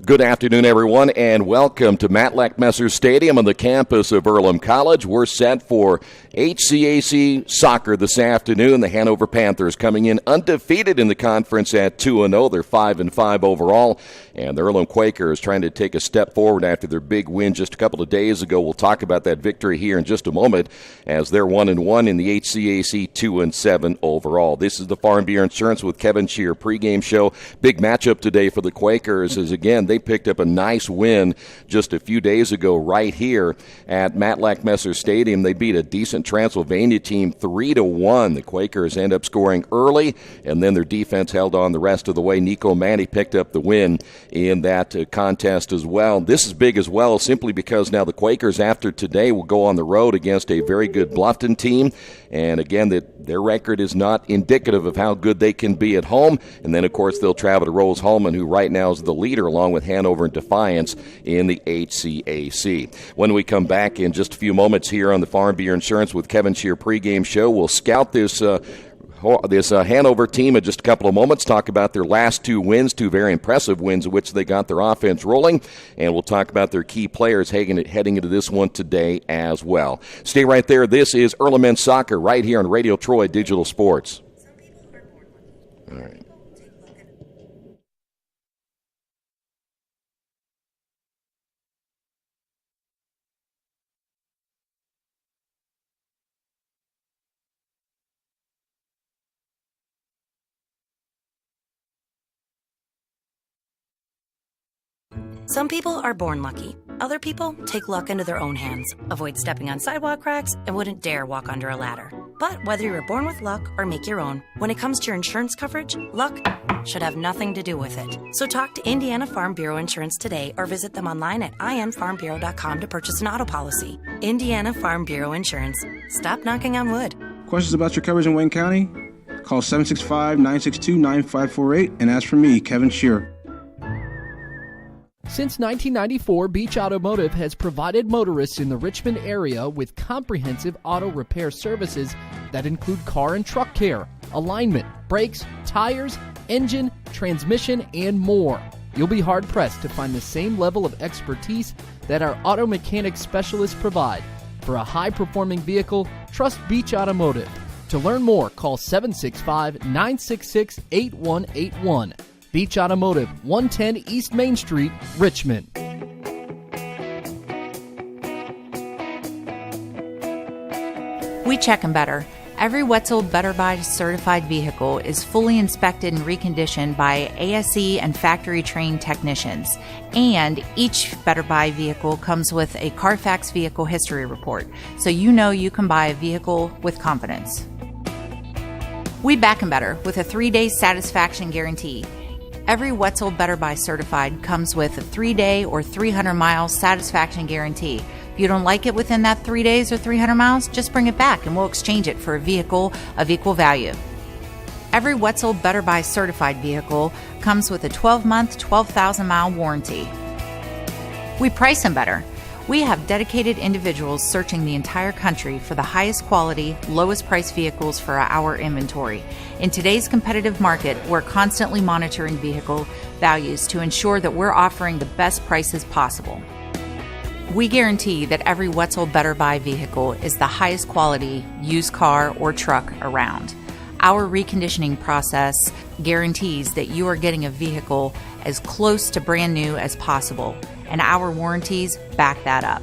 Good afternoon, everyone, and welcome to Matlack Messer Stadium on the campus of Earlham College. We're set for HCAC soccer this afternoon. The Hanover Panthers coming in undefeated in the conference at 2-0. They're 5-5 overall, and the Earlham Quakers trying to take a step forward after their big win just a couple of days ago. We'll talk about that victory here in just a moment as they're 1-1 in the HCAC, 2-7 overall. This is the Farm Bureau Insurance with Kevin Shear pregame show. Big matchup today for the Quakers as, again, they picked up a nice win just a few days ago right here at Matlack Messer Stadium. They beat a decent Transylvania team 3-1. The Quakers end up scoring early, and then their defense held on the rest of the way. Nico Manny picked up the win in that contest as well. This is big as well simply because now the Quakers after today will go on the road against a very good Bluffton team, and again their record is not indicative of how good they can be at home. And then of course they'll travel to Rose-Hulman, who right now is the leader along with Hanover and Defiance in the HCAC. When we come back in just a few moments here on the Farm Bureau Insurance with Kevin Shear pregame show, we'll scout this Hanover team in just a couple of moments, talk about their last two wins, two very impressive wins in which they got their offense rolling, and we'll talk about their key players heading into this one today as well. Stay right there. This is Earlham Men's Soccer right here on Radio Troy Digital Sports. All right. Some people are born lucky. Other people take luck into their own hands, avoid stepping on sidewalk cracks, and wouldn't dare walk under a ladder. But whether you were born with luck or make your own, when it comes to your insurance coverage, luck should have nothing to do with it. So talk to Indiana Farm Bureau Insurance today or visit them online at infarmbureau.com to purchase an auto policy. Indiana Farm Bureau Insurance. Stop knocking on wood. Questions about your coverage in Wayne County? Call 765-962-9548 and ask for me, Kevin Shear. Since 1994, Beach Automotive has provided motorists in the Richmond area with comprehensive auto repair services that include car and truck care, alignment, brakes, tires, engine, transmission, and more. You'll be hard-pressed to find the same level of expertise that our auto mechanic specialists provide. For a high-performing vehicle, trust Beach Automotive. To learn more, call 765-966-8181. Beach Automotive, 110 East Main Street, Richmond. We check them better. Every Wetzel Better Buy certified vehicle is fully inspected and reconditioned by ASE and factory-trained technicians. And each Better Buy vehicle comes with a Carfax vehicle history report, so you know you can buy a vehicle with confidence. We back them better with a 3-day satisfaction guarantee. Every Wetzel Better Buy certified comes with a 3-day or 300-mile satisfaction guarantee. If you don't like it within that 3 days or 300 miles, just bring it back and we'll exchange it for a vehicle of equal value. Every Wetzel Better Buy certified vehicle comes with a 12-month, 12,000-mile warranty. We price them better. We have dedicated individuals searching the entire country for the highest quality, lowest price vehicles for our inventory. In today's competitive market, we're constantly monitoring vehicle values to ensure that we're offering the best prices possible. We guarantee that every Wetzel Better Buy vehicle is the highest quality used car or truck around. Our reconditioning process guarantees that you are getting a vehicle as close to brand new as possible, and our warranties back that up.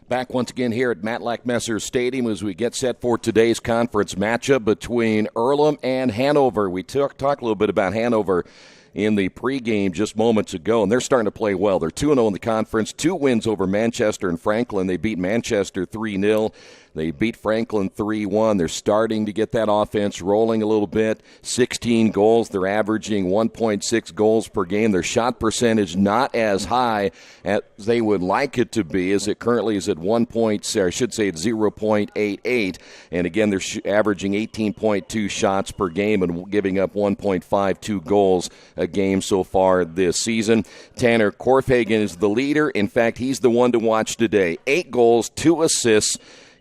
Back once again here at Matlack Messer Stadium as we get set for today's conference matchup between Earlham and Hanover. We talked a little bit about Hanover in the pregame just moments ago, and they're starting to play well. They're 2-0 in the conference, 2 wins over Manchester and Franklin. They beat Manchester 3-0. They beat Franklin 3-1. They're starting to get that offense rolling a little bit. 16 goals. They're averaging 1.6 goals per game. Their shot percentage not as high as they would like it to be, as it currently is at 0.88. And again, they're averaging 18.2 shots per game and giving up 1.52 goals a game so far this season. Tanner Korfhagen is the leader. In fact, he's the one to watch today. 8 goals, 2 assists.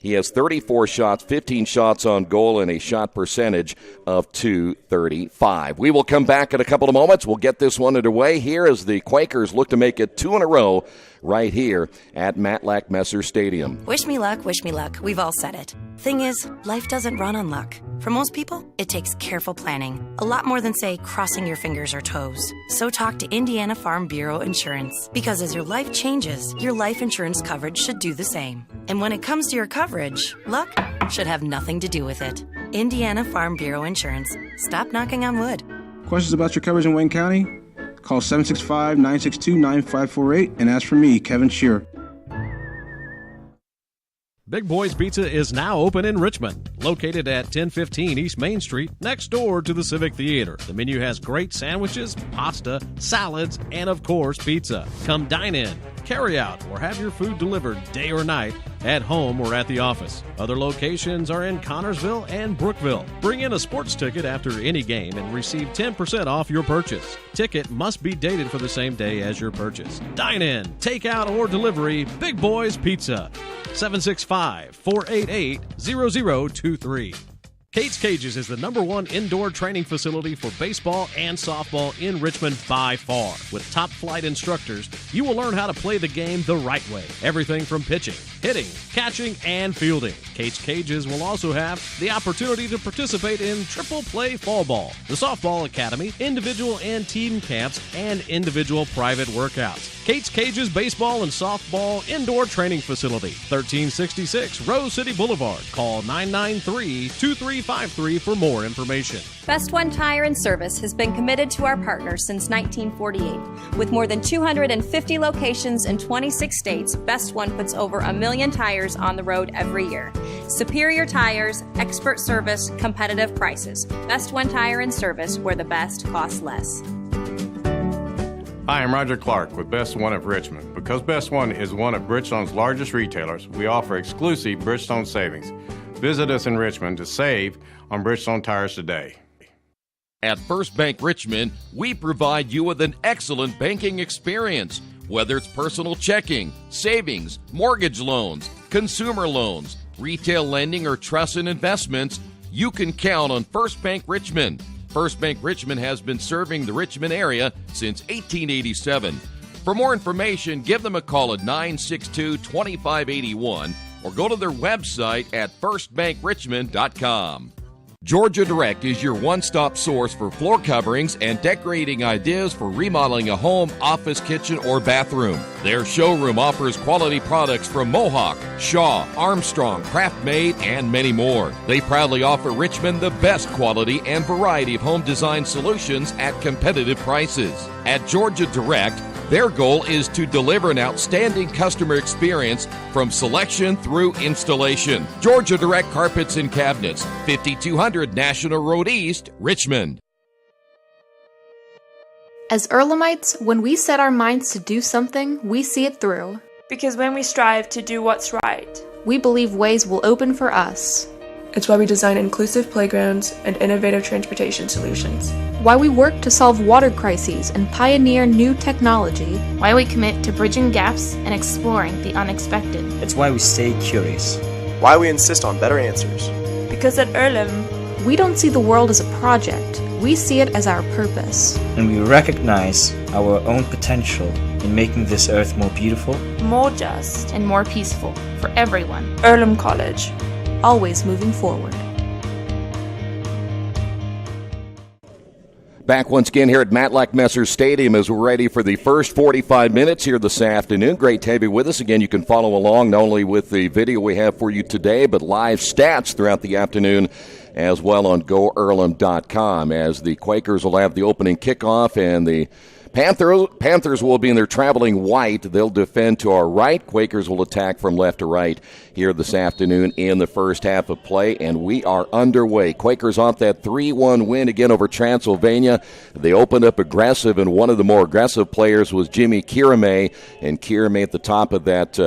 He has 34 shots, 15 shots on goal, and a shot percentage of .235. We will come back in a couple of moments. We'll get this one underway here as the Quakers look to make it 2 in a row right here at Matlack Messer Stadium. Wish me luck, wish me luck. We've all said it. Thing is, life doesn't run on luck. For most people, it takes careful planning. A lot more than, say, crossing your fingers or toes. So talk to Indiana Farm Bureau Insurance. Because as your life changes, your life insurance coverage should do the same. And when it comes to your coverage, luck should have nothing to do with it. Indiana Farm Bureau Insurance. Stop knocking on wood. Questions about your coverage in Wayne County? Call 765-962-9548 and ask for me, Kevin Shearer. Big Boys Pizza is now open in Richmond, located at 1015 East Main Street, next door to the Civic Theater. The menu has great sandwiches, pasta, salads, and of course, pizza. Come dine in, carry out, or have your food delivered day or night at home or at the office. Other locations are in Connorsville and Brookville. Bring in a sports ticket after any game and receive 10% off your purchase. Ticket must be dated for the same day as your purchase. Dine in, take out, or delivery, Big Boys Pizza. 765-488-0023. Kate's Cages is the #1 indoor training facility for baseball and softball in Richmond by far. With top-flight instructors, you will learn how to play the game the right way. Everything from pitching, hitting, catching, and fielding. Kate's Cages will also have the opportunity to participate in triple play fall ball, the softball academy, individual and team camps, and individual private workouts. Kate's Cages Baseball and Softball Indoor Training Facility, 1366 Rose City Boulevard. Call 993-2353 for more information. Best One Tire and Service has been committed to our partners since 1948. With more than 250 locations in 26 states, Best One puts over 1 million tires on the road every year. Superior tires, expert service, competitive prices. Best One Tire and Service, where the best costs less. Hi, I'm Roger Clark with Best One of Richmond. Because Best One is one of Bridgestone's largest retailers, we offer exclusive Bridgestone savings. Visit us in Richmond to save on Bridgestone tires today. At First Bank Richmond, we provide you with an excellent banking experience. Whether it's personal checking, savings, mortgage loans, consumer loans, retail lending, or trust and investments, you can count on First Bank Richmond. First Bank Richmond has been serving the Richmond area since 1887. For more information, give them a call at 962-2581 or go to their website at firstbankrichmond.com. Georgia Direct is your one-stop source for floor coverings and decorating ideas for remodeling a home, office, kitchen, or bathroom. Their showroom offers quality products from Mohawk, Shaw, Armstrong, Craft Made, and many more. They proudly offer Richmond the best quality and variety of home design solutions at competitive prices. At Georgia Direct, their goal is to deliver an outstanding customer experience from selection through installation. Georgia Direct Carpets and Cabinets, 5200 National Road East, Richmond. As Earlhamites, when we set our minds to do something, we see it through. Because when we strive to do what's right, we believe ways will open for us. It's why we design inclusive playgrounds and innovative transportation solutions. Why we work to solve water crises and pioneer new technology. Why we commit to bridging gaps and exploring the unexpected. It's why we stay curious. Why we insist on better answers. Because at Earlham, we don't see the world as a project. We see it as our purpose. And we recognize our own potential in making this earth more beautiful, more just, and more peaceful for everyone. Earlham College. Always moving forward. Back once again here at Matlack Messer Stadium as we're ready for the first 45 minutes here this afternoon. Great to have you with us. Again, you can follow along not only with the video we have for you today, but live stats throughout the afternoon as well on GoEarlham.com as the Quakers will have the opening kickoff and the Panthers will be in their traveling white. They'll defend to our right. Quakers will attack from left to right here this afternoon in the first half of play, and we are underway. Quakers off that 3-1 win again over Transylvania. They opened up aggressive, and one of the more aggressive players was Jimmy Kirame, and Kirame at the top of that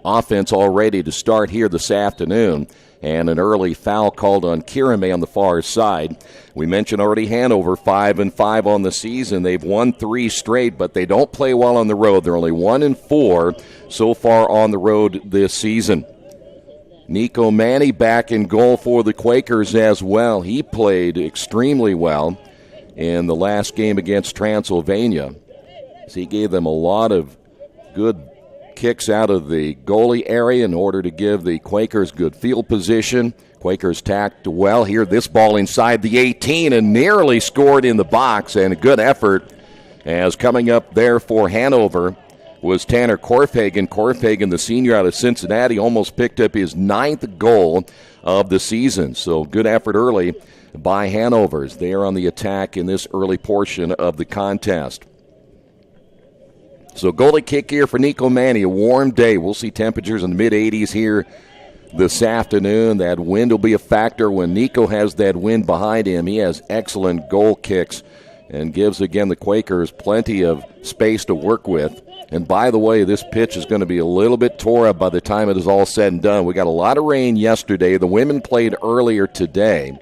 offense all ready to start here this afternoon. And an early foul called on Kirame on the far side. We mentioned already Hanover, 5-5 on the season. They've won 3 straight, but they don't play well on the road. They're only 1-4 so far on the road this season. Nico Manny back in goal for the Quakers as well. He played extremely well in the last game against Transylvania. So he gave them a lot of good kicks out of the goalie area in order to give the Quakers good field position. Quakers tacked well here. This ball inside the 18 and nearly scored in the box, and a good effort as coming up there for Hanover was Tanner Korfhagen. Korfhagen, the senior out of Cincinnati, almost picked up his 9th goal of the season. So good effort early by Hanover's. They are on the attack in this early portion of the contest. So goalie kick here for Nico Manny. A warm day. We'll see temperatures in the mid-80s here this afternoon. That wind will be a factor when Nico has that wind behind him. He has excellent goal kicks and gives, again, the Quakers plenty of space to work with. And by the way, this pitch is going to be a little bit tore up by the time it is all said and done. We got a lot of rain yesterday. The women played earlier today,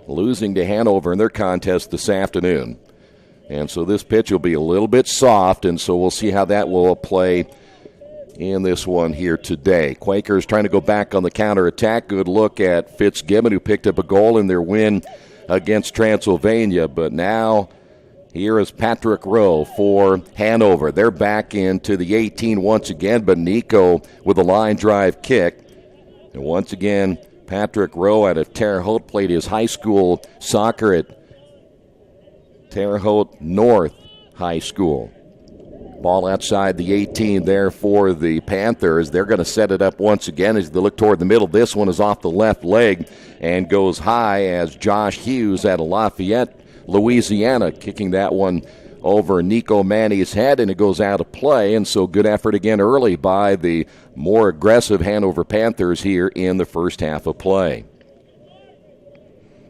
losing to Hanover in their contest this afternoon. And so this pitch will be a little bit soft, and so we'll see how that will play in this one here today. Quakers trying to go back on the counterattack. Good look at Fitzgibbon, who picked up a goal in their win against Transylvania. But now here is Patrick Rowe for Hanover. They're back into the 18 once again, but Nico with a line drive kick. And once again, Patrick Rowe out of Terre Haute played his high school soccer at Terre Haute North High School. Ball outside the 18 there for the Panthers. They're going to set it up once again as they look toward the middle. This one is off the left leg and goes high as Josh Hughes out of Lafayette, Louisiana, kicking that one over Nico Manny's head, and it goes out of play. And so good effort again early by the more aggressive Hanover Panthers here in the first half of play.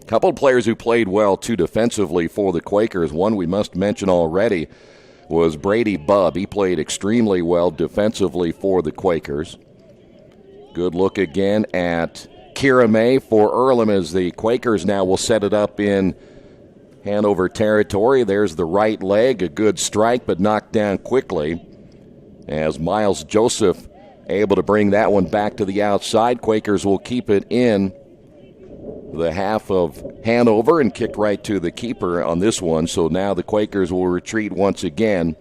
Couple of players who played well, too, defensively for the Quakers. One we must mention already was Brady Bubb. He played extremely well defensively for the Quakers. Good look again at Kira May for Earlham as the Quakers now will set it up in Hanover territory. There's the right leg, a good strike, but knocked down quickly as Miles Joseph able to bring that one back to the outside. Quakers will keep it in the half of Hanover and kicked right to the keeper on this one. So now the Quakers will retreat once again,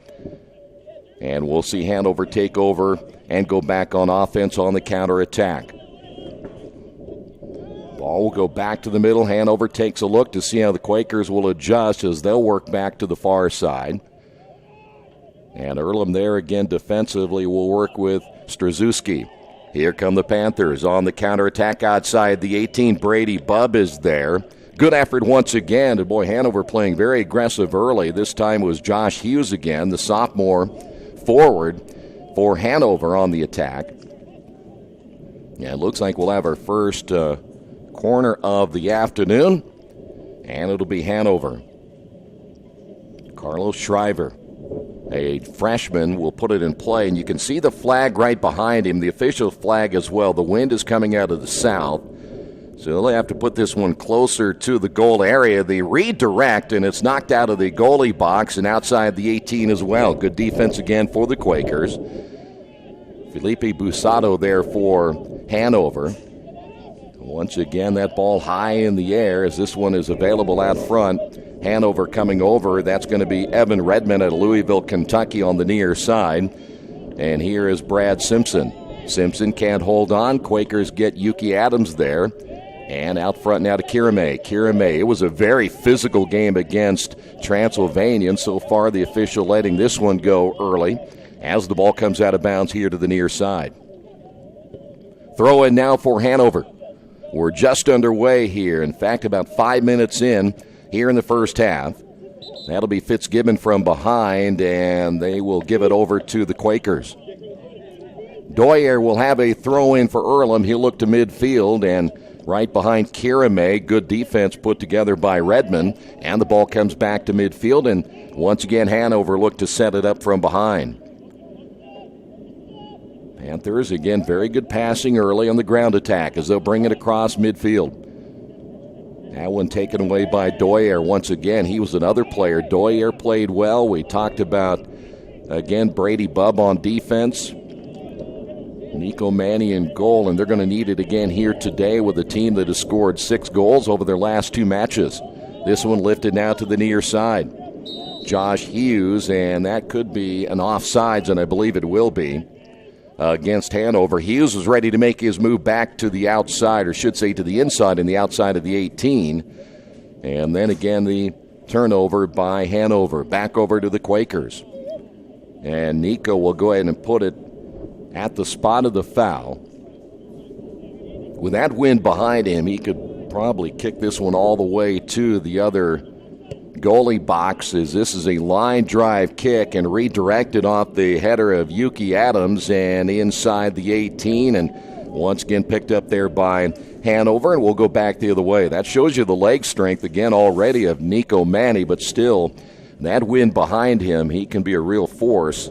and we'll see Hanover take over and go back on offense on the counterattack. Ball will go back to the middle. Hanover takes a look to see how the Quakers will adjust as they'll work back to the far side. And Earlham there again defensively will work with Straszewski. Here come the Panthers on the counterattack outside the 18. Brady Bubb is there. Good effort once again. And boy, Hanover playing very aggressive early. This time was Josh Hughes again, the sophomore forward for Hanover on the attack. Yeah, it looks like we'll have our first corner of the afternoon, and it'll be Hanover. Carlos Shriver, a freshman, will put it in play, and you can see the flag right behind him, the official flag as well. The wind is coming out of the south, so they'll have to put this one closer to the goal area. They redirect, and it's knocked out of the goalie box and outside the 18 as well. Good defense again for the Quakers. Felipe Busato there for Hanover. Once again, that ball high in the air as this one is available out front. Hanover coming over. That's going to be Evan Redmond at Louisville, Kentucky on the near side. And here is Brad Simpson. Simpson can't hold on. Quakers get Yuki Adams there. And out front now to Kira May. Kira May, it was a very physical game against Transylvania, and so far the official letting this one go early as the ball comes out of bounds here to the near side. Throw in now for Hanover. We're just underway here. In fact, about 5 minutes in here in the first half. That'll be Fitzgibbon from behind, and they will give it over to the Quakers. Doyer will have a throw-in for Earlham. He'll look to midfield, and right behind Kira May, good defense put together by Redmond, and the ball comes back to midfield, and once again Hanover look to set it up from behind. Panthers, again, very good passing early on the ground attack as they'll bring it across midfield. That one taken away by Doyer. Once again, he was another player. Doyer played well. We talked about, again, Brady Bubb on defense. Nico Manny in goal, and they're going to need it again here today with a team that has scored 6 goals over their last 2 matches. This one lifted now to the near side. Josh Hughes, and that could be an offsides, and I believe it will be, against Hanover. Hughes was ready to make his move back to the outside, or should say to the inside and the outside of the 18. And then again the turnover by Hanover. Back over to the Quakers. And Nico will go ahead and put it at the spot of the foul. With that wind behind him, he could probably kick this one all the way to the other goalie box, as this is a line drive kick and redirected off the header of Yuki Adams and inside the 18, and once again picked up there by Hanover, and we'll go back the other way. That shows you the leg strength again already of Nico Manny, but still that wind behind him, he can be a real force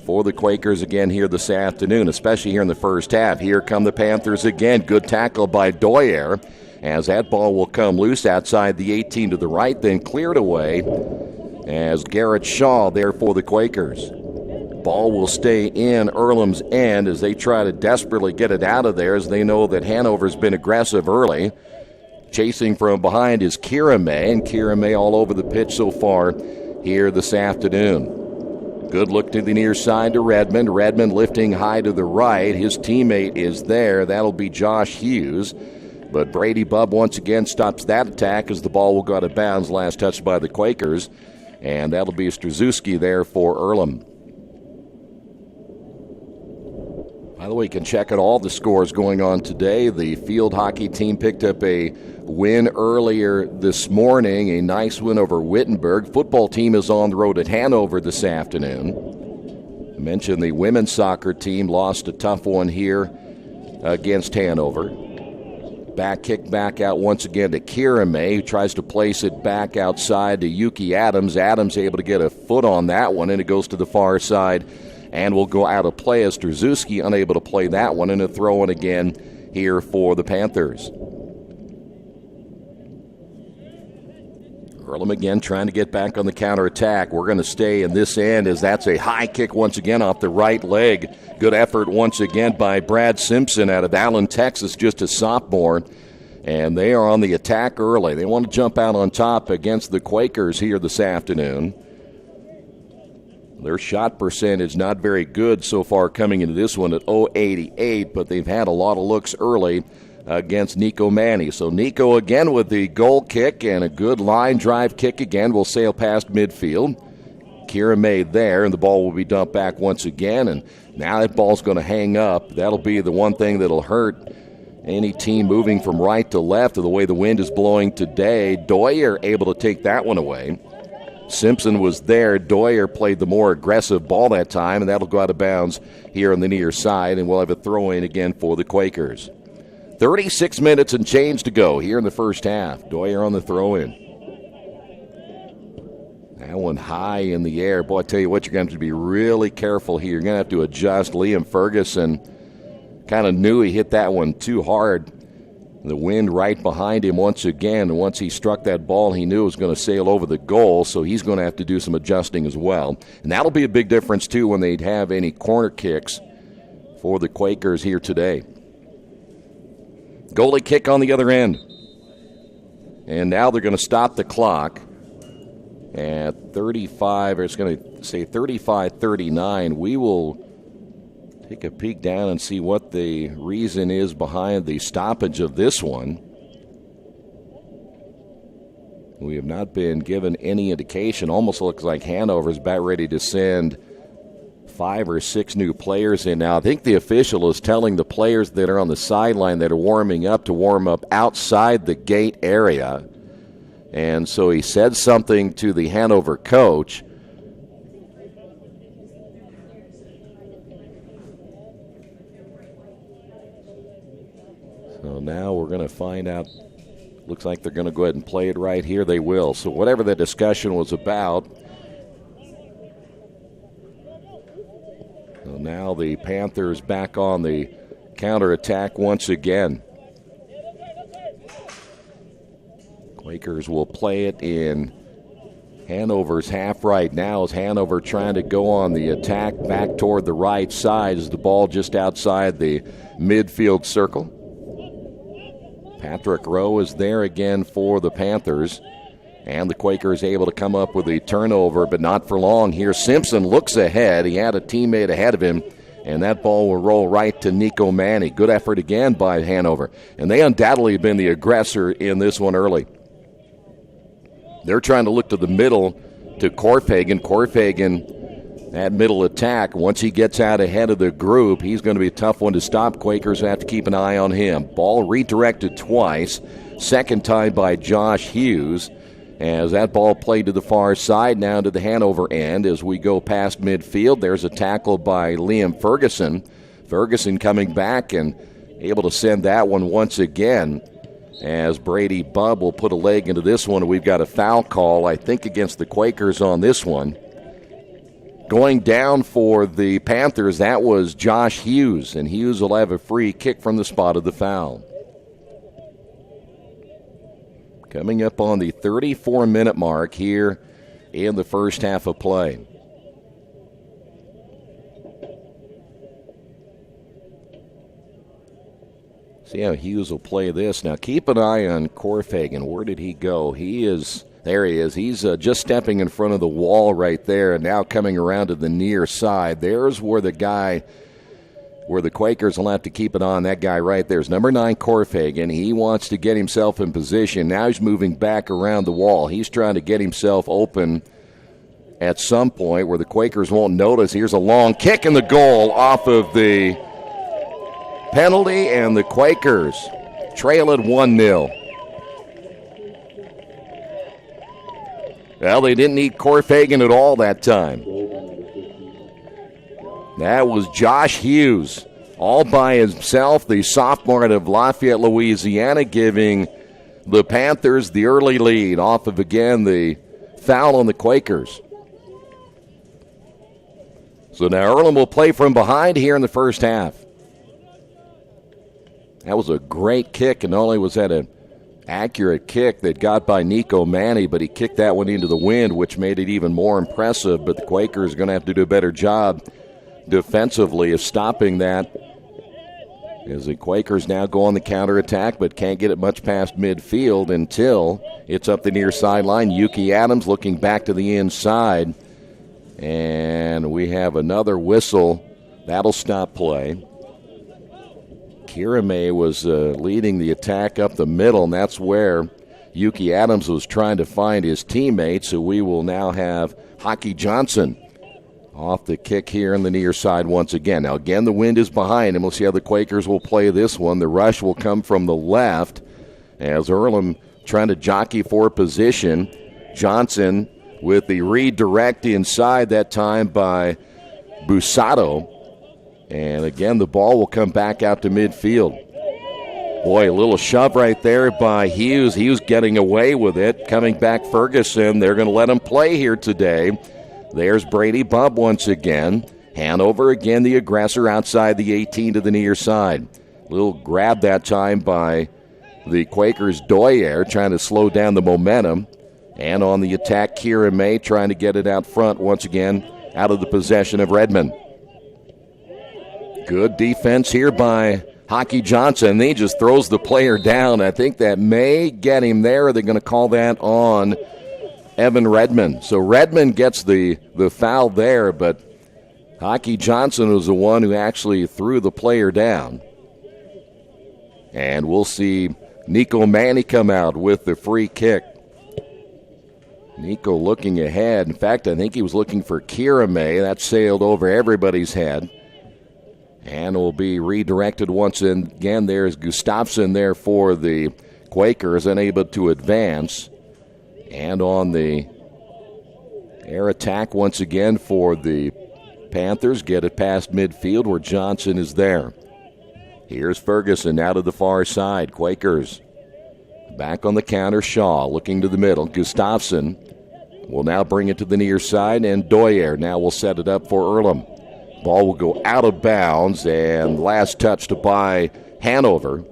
for the Quakers again here this afternoon, especially here in the first half. Here come the Panthers again. Good tackle by Doyer, as that ball will come loose outside the 18 to the right, then cleared away as Garrett Shaw there for the Quakers. Ball will stay in Earlham's end as they try to desperately get it out of there, as they know that Hanover's been aggressive early. Chasing from behind is Kira May, and Kira May all over the pitch so far here this afternoon. Good look to the near side to Redmond. Redmond lifting high to the right. His teammate is there. That'll be Josh Hughes. But Brady Bubb once again stops that attack as the ball will go out of bounds, last touched by the Quakers. And that'll be Strzezuski there for Earlham. By the way, you can check out all the scores going on today. The field hockey team picked up a win earlier this morning, a nice win over Wittenberg. Football team is on the road at Hanover this afternoon. I mentioned the women's soccer team lost a tough one here against Hanover. Back kick back out once again to Kira May, who tries to place it back outside to Yuki Adams. Adams able to get a foot on that one, and it goes to the far side and will go out of play as Strzezuski unable to play that one, and a throw-in again here for the Panthers. Earlham again trying to get back on the counterattack. We're going to stay in this end as that's a high kick once again off the right leg. Good effort once again by Brad Simpson out of Allen, Texas, just a sophomore. And they are on the attack early. They want to jump out on top against the Quakers here this afternoon. Their shot percentage not very good so far coming into this one at .088, but they've had a lot of looks early against Nico Manny. So Nico again with the goal kick, and a good line drive kick again will sail past midfield. Kira May there, and the ball will be dumped back once again, and now that ball's going to hang up. That'll be the one thing that'll hurt any team moving from right to left of the way the wind is blowing today. Doyer able to take that one away. Simpson was there. Doyer played the more aggressive ball that time, and that'll go out of bounds here on the near side, and we'll have a throw-in again for the Quakers. 36 minutes and change to go here in the first half. Doyer on the throw-in. That one high in the air. Boy, I tell you what, you're going to have to be really careful here. You're going to have to adjust. Liam Ferguson kind of knew he hit that one too hard. The wind right behind him once again, and once he struck that ball, he knew it was going to sail over the goal, so he's going to have to do some adjusting as well. And that'll be a big difference, too, when they have any corner kicks for the Quakers here today. Goalie kick on the other end. And now they're going to stop the clock at 35, or it's going to say 35-39. We will take a peek down and see what the reason is behind the stoppage of this one. We have not been given any indication. Almost looks like Hanover's about ready to send 5 or 6 new players in now. I think the official is telling the players that are on the sideline that are warming up to warm up outside the gate area. And so he said something to the Hanover coach. So now we're going to find out. Looks like they're going to go ahead and play it right here. They will. So whatever the discussion was about. So now the Panthers back on the counterattack once again. Quakers will play it in Hanover's half right now as Hanover trying to go on the attack back toward the right side as the ball just outside the midfield circle. Patrick Rowe is there again for the Panthers. And the Quakers able to come up with a turnover, but not for long here. Simpson looks ahead. He had a teammate ahead of him, and that ball will roll right to Nico Manny. Good effort again by Hanover. And they undoubtedly have been the aggressor in this one early. They're trying to look to the middle to Corfagan. Corfagan, that middle attack, once he gets out ahead of the group, he's going to be a tough one to stop. Quakers have to keep an eye on him. Ball redirected twice. Second time by Josh Hughes. As that ball played to the far side, now to the Hanover end. As we go past midfield, there's a tackle by Liam Ferguson. Ferguson coming back and able to send that one once again. As Brady Bubb will put a leg into this one. We've got a foul call, I think, against the Quakers on this one. Going down for the Panthers, that was Josh Hughes, and Hughes will have a free kick from the spot of the foul. Coming up on the 34-minute mark here in the first half of play. See how Hughes will play this. Now keep an eye on Corfagan. Where did he go? There he is. He's just stepping in front of the wall right there and now coming around to the near side. There's where the Quakers will have to keep it on. That guy right there is number 9, Corfagan. He wants to get himself in position. Now he's moving back around the wall. He's trying to get himself open at some point where the Quakers won't notice. Here's a long kick in the goal off of the penalty, and the Quakers trail it 1-0. Well, they didn't need Corfagan at all that time. That was Josh Hughes, all by himself, the sophomore out of Lafayette, Louisiana, giving the Panthers the early lead off of, again, the foul on the Quakers. So now Earlham will play from behind here in the first half. That was a great kick, and not only was that an accurate kick that got by Nico Manny, but he kicked that one into the wind, which made it even more impressive. But the Quakers are going to have to do a better job defensively of stopping that, as the Quakers now go on the counterattack but can't get it much past midfield until it's up the near sideline. Yuki Adams looking back to the inside, and we have another whistle. That'll stop play. Kirame was leading the attack up the middle, and that's where Yuki Adams was trying to find his teammate. So we will now have Hockey Johnson off the kick here in the near side once again. Now, again, the wind is behind him. We'll see how the Quakers will play this one. The rush will come from the left as Earlham trying to jockey for position. Johnson with the redirect inside that time by Busato. And again, the ball will come back out to midfield. Boy, a little shove right there by Hughes. He was getting away with it. Coming back Ferguson. They're going to let him play here today. There's Brady Bubb once again. Hanover again, the aggressor outside the 18 to the near side. Little grab that time by the Quakers' Doyer, trying to slow down the momentum. And on the attack, Kira May trying to get it out front once again out of the possession of Redmond. Good defense here by Hockey Johnson. He just throws the player down. I think that may get him there. They're going to call that on Evan Redmond. So Redmond gets the foul there, but Hockey Johnson was the one who actually threw the player down. And we'll see Nico Manny come out with the free kick. Nico looking ahead. In fact, I think he was looking for Kira May. That sailed over everybody's head. And will be redirected once again. There's Gustafsson there for the Quakers, unable to advance. And on the air attack once again for the Panthers, get it past midfield where Johnson is there. Here's Ferguson out of the far side. Quakers back on the counter. Shaw looking to the middle. Gustafsson will now bring it to the near side, and Doyer now will set it up for Earlham. Ball will go out of bounds, and last touched by Hanover,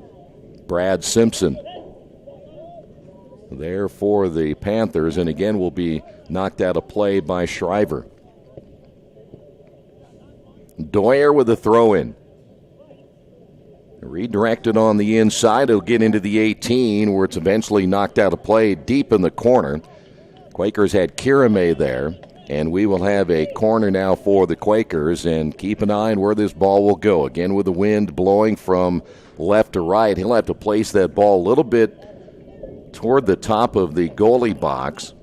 Brad Simpson. there for the Panthers, and again will be knocked out of play by Shriver. Doyer with a throw-in. Redirected on the inside. It'll get into the 18 where it's eventually knocked out of play deep in the corner. Quakers had Kirame there, and we will have a corner now for the Quakers, and keep an eye on where this ball will go. Again, with the wind blowing from left to right, he'll have to place that ball a little bit toward the top of the goalie box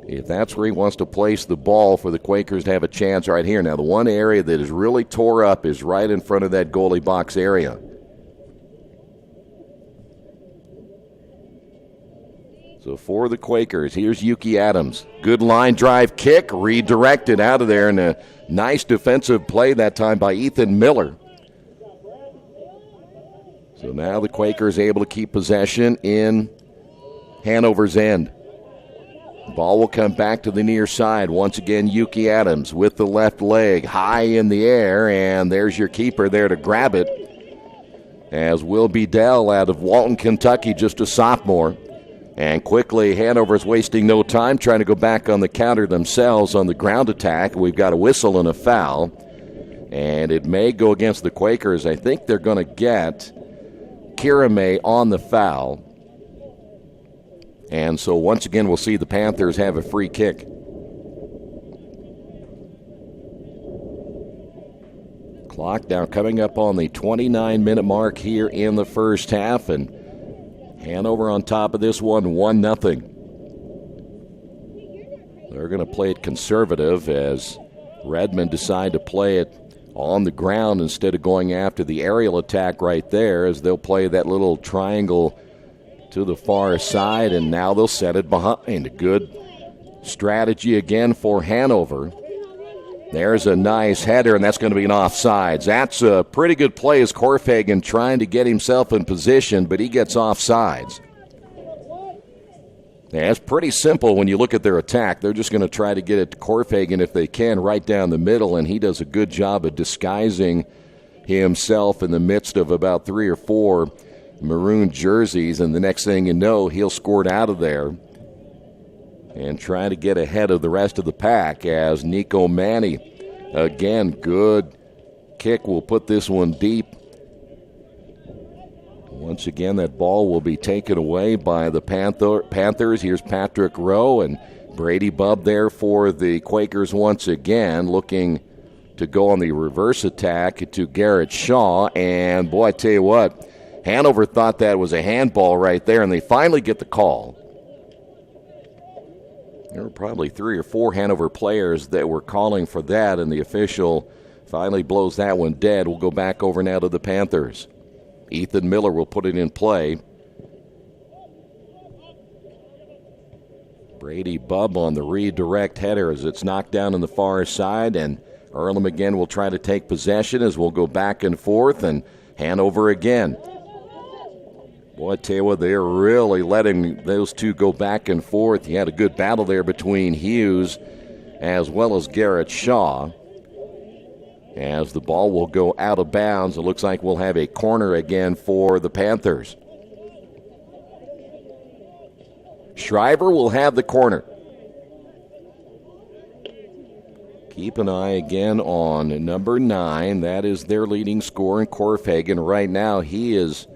if that's where he wants to place the ball for the Quakers to have a chance right here. Now, the one area that is really tore up is right in front of that goalie box area. So for the Quakers, here's Yuki Adams. Good line drive kick, redirected out of there, and a nice defensive play that time by Ethan Miller. So now the Quakers able to keep possession in Hanover's end. Ball will come back to the near side. Once again, Yuki Adams with the left leg high in the air, and there's your keeper there to grab it. As Will Bedell out of Walton, Kentucky, just a sophomore. And quickly, Hanover's wasting no time trying to go back on the counter themselves on the ground attack. We've got a whistle and a foul, and it may go against the Quakers. I think they're going to get Kirame on the foul. And so once again, we'll see the Panthers have a free kick. Clock now coming up on the 29-minute mark here in the first half, and Hanover on top of this one, 1-0. They're going to play it conservative as Redmond decide to play it on the ground instead of going after the aerial attack right there, as they'll play that little triangle to the far side, and now they'll set it behind. A good strategy again for Hanover. There's a nice header, and that's going to be an offsides. That's a pretty good play as Korfhagen trying to get himself in position, but he gets offsides. Yeah, it's pretty simple when you look at their attack. They're just going to try to get it to Korfhagen if they can right down the middle, and he does a good job of disguising himself in the midst of about 3 or 4 maroon jerseys, and the next thing you know, he'll score it out of there and try to get ahead of the rest of the pack as Nico Manny, again, good kick, will put this one deep. Once again, that ball will be taken away by the Panthers. Here's Patrick Rowe and Brady Bubb there for the Quakers once again, looking to go on the reverse attack to Garrett Shaw, and boy, I tell you what, Hanover thought that was a handball right there, and they finally get the call. There were probably 3 or 4 Hanover players that were calling for that, and the official finally blows that one dead. We'll go back over now to the Panthers. Ethan Miller will put it in play. Brady Bubb on the redirect header as it's knocked down on the far side, and Earlham again will try to take possession as we'll go back and forth, and Hanover again. Boy, I tell you what, they're really letting those two go back and forth. You had a good battle there between Hughes as well as Garrett Shaw. As the ball will go out of bounds, it looks like we'll have a corner again for the Panthers. Shriver will have the corner. Keep an eye again on number 9. That is their leading scorer in Korfhagen. Right now, he is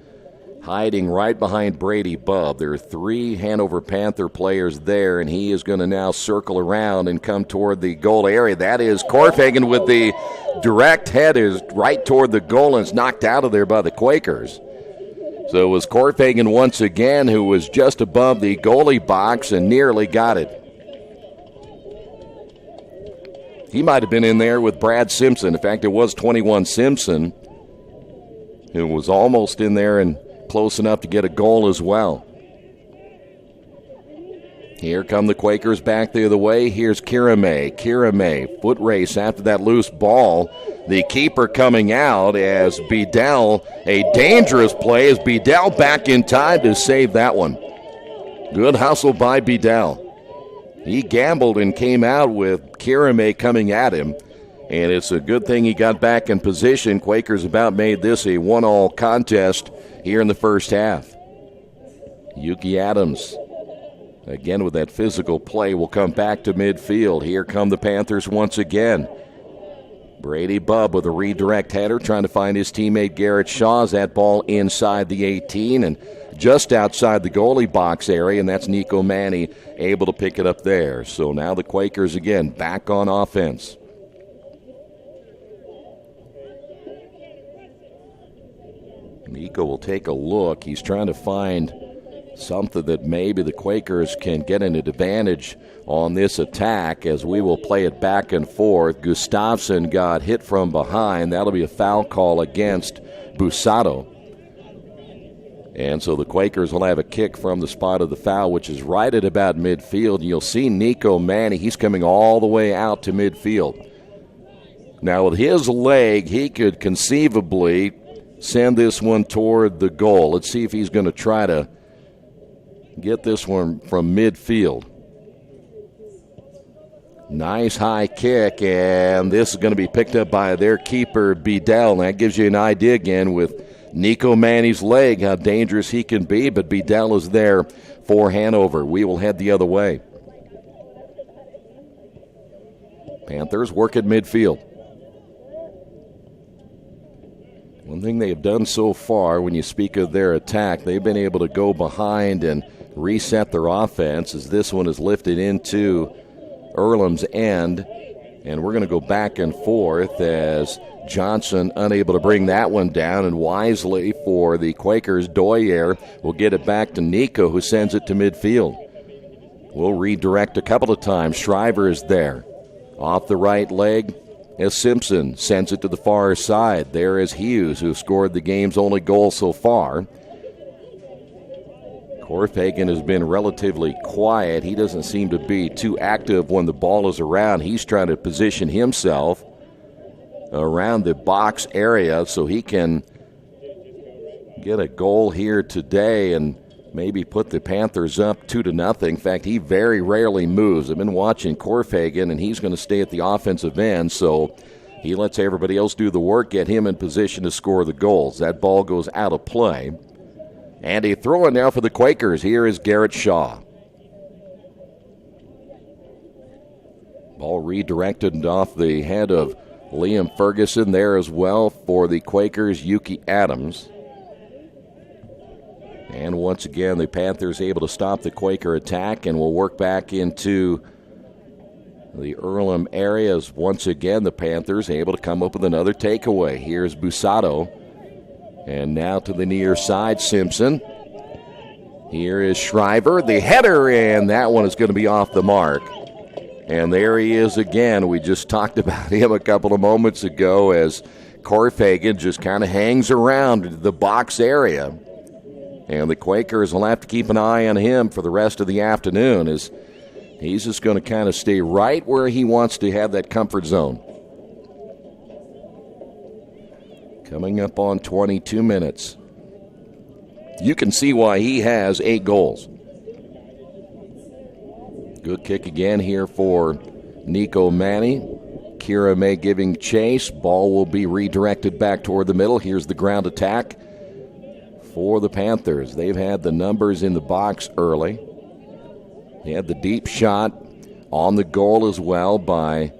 hiding right behind Brady Bubb. There are 3 Hanover Panther players there, and he is going to now circle around and come toward the goal area. That is Korfhagen with the direct head is right toward the goal, and it's knocked out of there by the Quakers. So it was Korfhagen once again who was just above the goalie box and nearly got it. He might have been in there with Brad Simpson. In fact, it was 21 Simpson who was almost in there and close enough to get a goal as well. Here come the Quakers back the other way. Here's Kirame. Kirame, foot race after that loose ball. The keeper coming out as Bedell, a dangerous play as Bedell back in time to save that one. Good hustle by Bedell. He gambled and came out with Kirame coming at him, and it's a good thing he got back in position. Quakers about made this a 1-all contest here in the first half. Yuki Adams, again with that physical play, will come back to midfield. Here come the Panthers once again. Brady Bubb with a redirect header, trying to find his teammate Garrett Shaw's that ball inside the 18 and just outside the goalie box area, and that's Nico Manny able to pick it up there. So now the Quakers again back on offense. Nico will take a look. He's trying to find something that maybe the Quakers can get an advantage on this attack, as we will play it back and forth. Gustafsson got hit from behind. That'll be a foul call against Busato. And so the Quakers will have a kick from the spot of the foul, which is right at about midfield. You'll see Nico Manny. He's coming all the way out to midfield. Now with his leg, he could conceivably send this one toward the goal. Let's see if he's going to try to get this one from midfield. Nice high kick, and this is going to be picked up by their keeper, Bedell. And that gives you an idea again with Nico Manny's leg, how dangerous he can be, but Bedell is there for Hanover. We will head the other way. Panthers work at midfield. One thing they have done so far, when you speak of their attack, they've been able to go behind and reset their offense, as this one is lifted into Earlham's end. And we're going to go back and forth as Johnson unable to bring that one down, and wisely for the Quakers, Doyer will get it back to Nico, who sends it to midfield. We'll redirect a couple of times. Shriver is there. Off the right leg as Simpson sends it to the far side. There is Hughes, who scored the game's only goal so far. Korfagen has been relatively quiet. He doesn't seem to be too active when the ball is around. He's trying to position himself around the box area so he can get a goal here today and maybe put the Panthers up 2-0. In fact, he very rarely moves. I've been watching Korfagen, and he's going to stay at the offensive end, so he lets everybody else do the work, get him in position to score the goals. That ball goes out of play. And a throw-in now for the Quakers. Here is Garrett Shaw. Ball redirected off the head of Liam Ferguson there as well for the Quakers, Yuki Adams. And once again, the Panthers able to stop the Quaker attack, and will work back into the Earlham areas. Once again, the Panthers able to come up with another takeaway. Here's Busato. And now to the near side, Simpson. Here is Shriver, the header, and that one is going to be off the mark. And there he is again. We just talked about him a couple of moments ago, as Korfagen just kind of hangs around the box area. And the Quakers will have to keep an eye on him for the rest of the afternoon, as he's just going to kind of stay right where he wants to have that comfort zone. Coming up on 22 minutes. You can see why he has 8 goals. Good kick again here for Nico Manny. Kira May giving chase. Ball will be redirected back toward the middle. Here's the ground attack for the Panthers. They've had the numbers in the box early. They had the deep shot on the goal as well by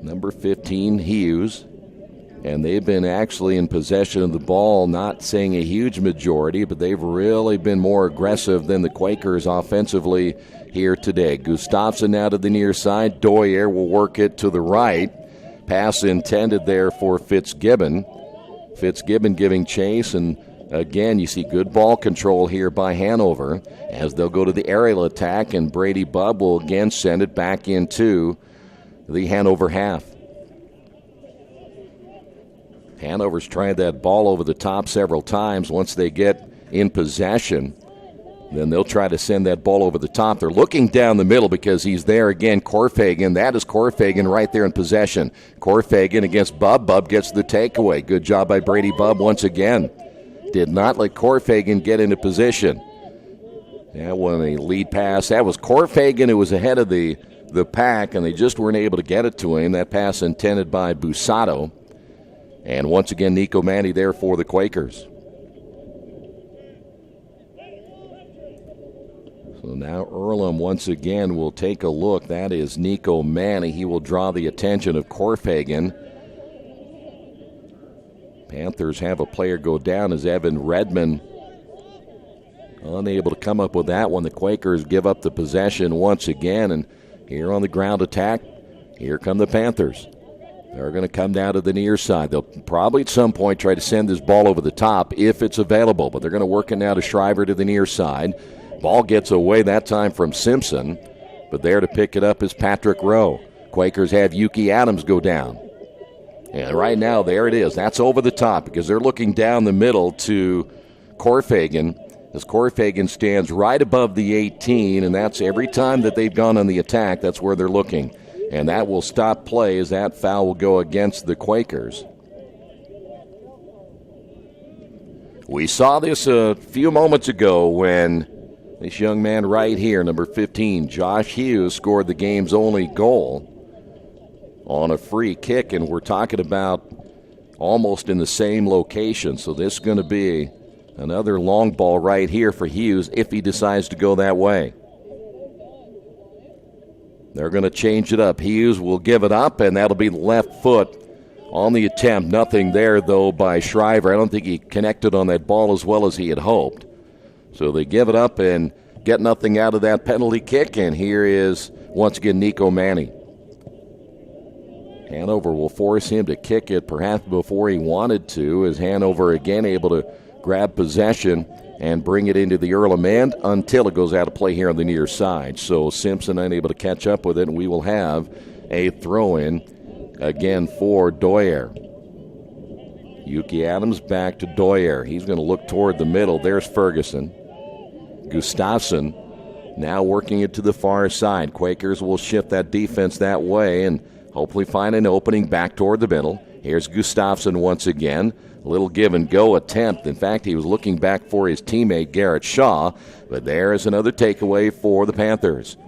number 15, Hughes. And they've been actually in possession of the ball, not saying a huge majority, but they've really been more aggressive than the Quakers offensively here today. Gustafsson now to the near side. Doyer will work it to the right. Pass intended there for Fitzgibbon. Fitzgibbon giving chase, and again, you see good ball control here by Hanover as they'll go to the aerial attack, and Brady Bubb will again send it back into the Hanover half. Hanover's tried that ball over the top several times. Once they get in possession, then they'll try to send that ball over the top. They're looking down the middle because he's there again, Korfagen. That is Korfagen right there in possession. Korfagen against Bubb. Bubb gets the takeaway. Good job by Brady Bubb once again. Did not let Korfagen get into position. That one, a lead pass. That was Korfagen who was ahead of the pack, and they just weren't able to get it to him. That pass intended by Busato. And once again, Nico Manny there for the Quakers. So now Earlham once again will take a look. That is Nico Manny. He will draw the attention of Corfagan. Panthers have a player go down as Evan Redmond unable to come up with that one. The Quakers give up the possession once again, and here on the ground attack, here come the Panthers. They're going to come down to the near side. They'll probably at some point try to send this ball over the top if it's available, but they're going to work it now to Shriver to the near side. Ball gets away that time from Simpson, but there to pick it up is Patrick Rowe. Quakers have Yuki Adams go down. And right now, there it is. That's over the top because they're looking down the middle to Corfagan as Corfagan stands right above the 18, and that's every time that they've gone on the attack, that's where they're looking. And that will stop play as that foul will go against the Quakers. We saw this a few moments ago when this young man right here, number 15, Josh Hughes, scored the game's only goal on a free kick, and we're talking about almost in the same location. So this is going to be another long ball right here for Hughes if he decides to go that way. They're going to change it up. Hughes will give it up, and that'll be left foot on the attempt. Nothing there, though, by Shriver. I don't think he connected on that ball as well as he had hoped. So they give it up and get nothing out of that penalty kick, and here is, once again, Nico Manny. Hanover will force him to kick it perhaps before he wanted to, as Hanover again able to grab possession and bring it into the Earlham end until it goes out of play here on the near side. So Simpson unable to catch up with it, and we will have a throw-in again for Doyer. Yuki Adams back to Doyer. He's going to look toward the middle. There's Ferguson. Gustafsson now working it to the far side. Quakers will shift that defense that way and hopefully find an opening back toward the middle. Here's Gustafsson once again. A little give-and-go attempt. In fact, he was looking back for his teammate Garrett Shaw, but there is another takeaway for the Panthers.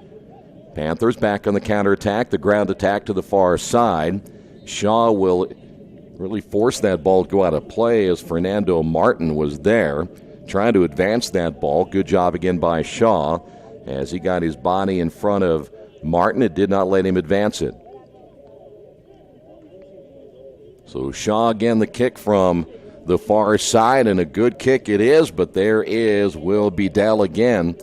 Panthers back on the counterattack, the ground attack to the far side. Shaw will really force that ball to go out of play as Fernando Martin was there trying to advance that ball. Good job again by Shaw as he got his body in front of Martin. It did not let him advance it. So Shaw again, the kick from the far side, and a good kick it is, but there is Will Bedell again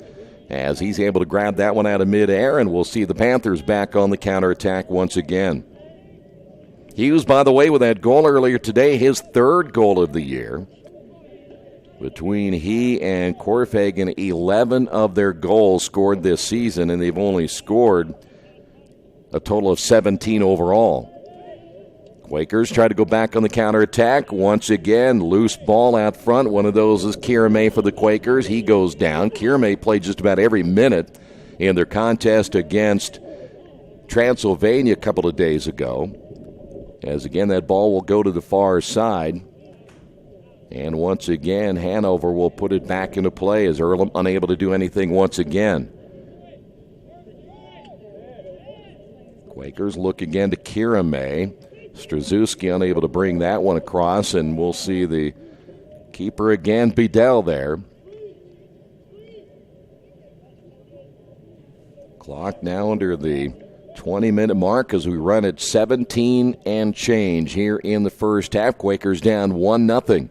as he's able to grab that one out of midair, and we'll see the Panthers back on the counterattack once again. Hughes, by the way, with that goal earlier today, his third goal of the year. Between he and Corfagan, 11 of their goals scored this season, and they've only scored a total of 17 overall. Quakers try to go back on the counterattack. Once again, loose ball out front. One of those is Kirame for the Quakers. He goes down. Kirame played just about every minute in their contest against Transylvania a couple of days ago. As again, that ball will go to the far side. And once again, Hanover will put it back into play as Earlham unable to do anything once again. Quakers look again to Kirame. Strzezuski unable to bring that one across, and we'll see the keeper again, Bedell there. Clock now under the 20-minute mark as we run at 17 and change here in the first half. Quakers down 1-0.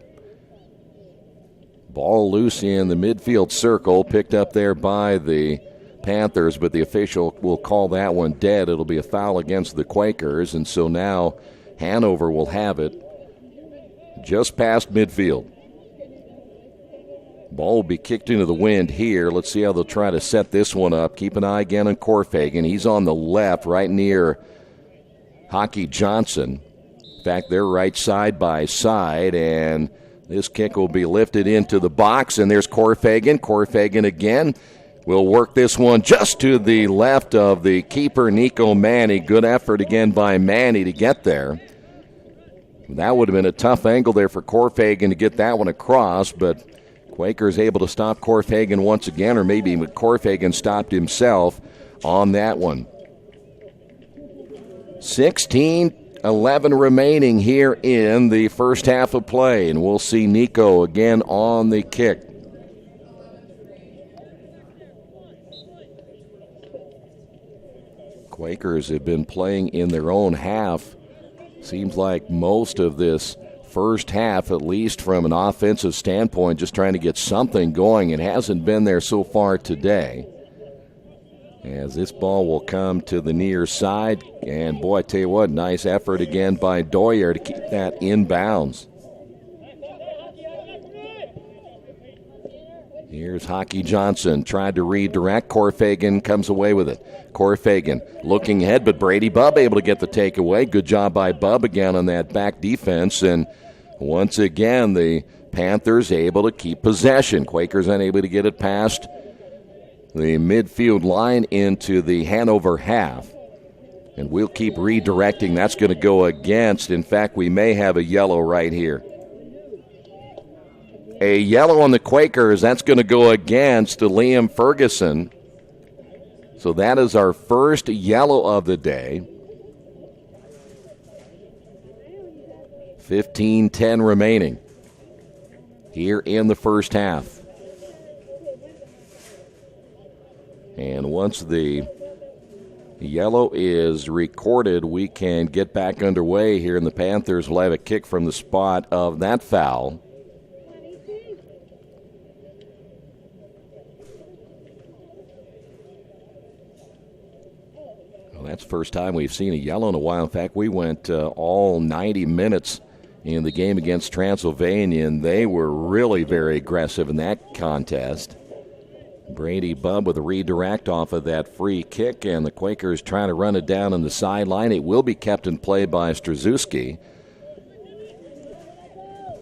Ball loose in the midfield circle, picked up there by the Panthers, but the official will call that one dead. It'll be a foul against the Quakers, and so now Hanover will have it just past midfield. Ball will be kicked into the wind here. Let's see how they'll try to set this one up. Keep an eye again on Corfagan. He's on the left, right near Hockey Johnson. In fact, they're right side by side, and this kick will be lifted into the box, and there's Corfagan. Corfagan again will work this one just to the left of the keeper, Nico Manny. Good effort again by Manny to get there. That would have been a tough angle there for Corfagan to get that one across, but Quakers able to stop Corfagan once again, or maybe Corfagan stopped himself on that one. 16-11 remaining here in the first half of play, and we'll see Nico again on the kick. Quakers have been playing in their own half. Seems like most of this first half, at least from an offensive standpoint, just trying to get something going. It hasn't been there so far today. As this ball will come to the near side. And, boy, I tell you what, nice effort again by Doyer to keep that in bounds. Here's Hockey Johnson, tried to redirect. Corfagan comes away with it. Corfagan looking ahead, but Brady Bubb able to get the takeaway. Good job by Bubb again on that back defense. And once again, the Panthers able to keep possession. Quakers unable to get it past the midfield line into the Hanover half. And we'll keep redirecting. That's going to go against. In fact, we may have a yellow right here. A yellow on the Quakers. That's going to go against Liam Ferguson. So that is our first yellow of the day. 15-10 remaining here in the first half. And once the yellow is recorded, we can get back underway here, and the Panthers will have a kick from the spot of that foul. Well, that's the first time we've seen a yellow in a while. In fact, we went all 90 minutes in the game against Transylvania, and they were really very aggressive in that contest. Brady Bubb with a redirect off of that free kick, and the Quakers trying to run it down on the sideline. It will be kept in play by Strzezuski.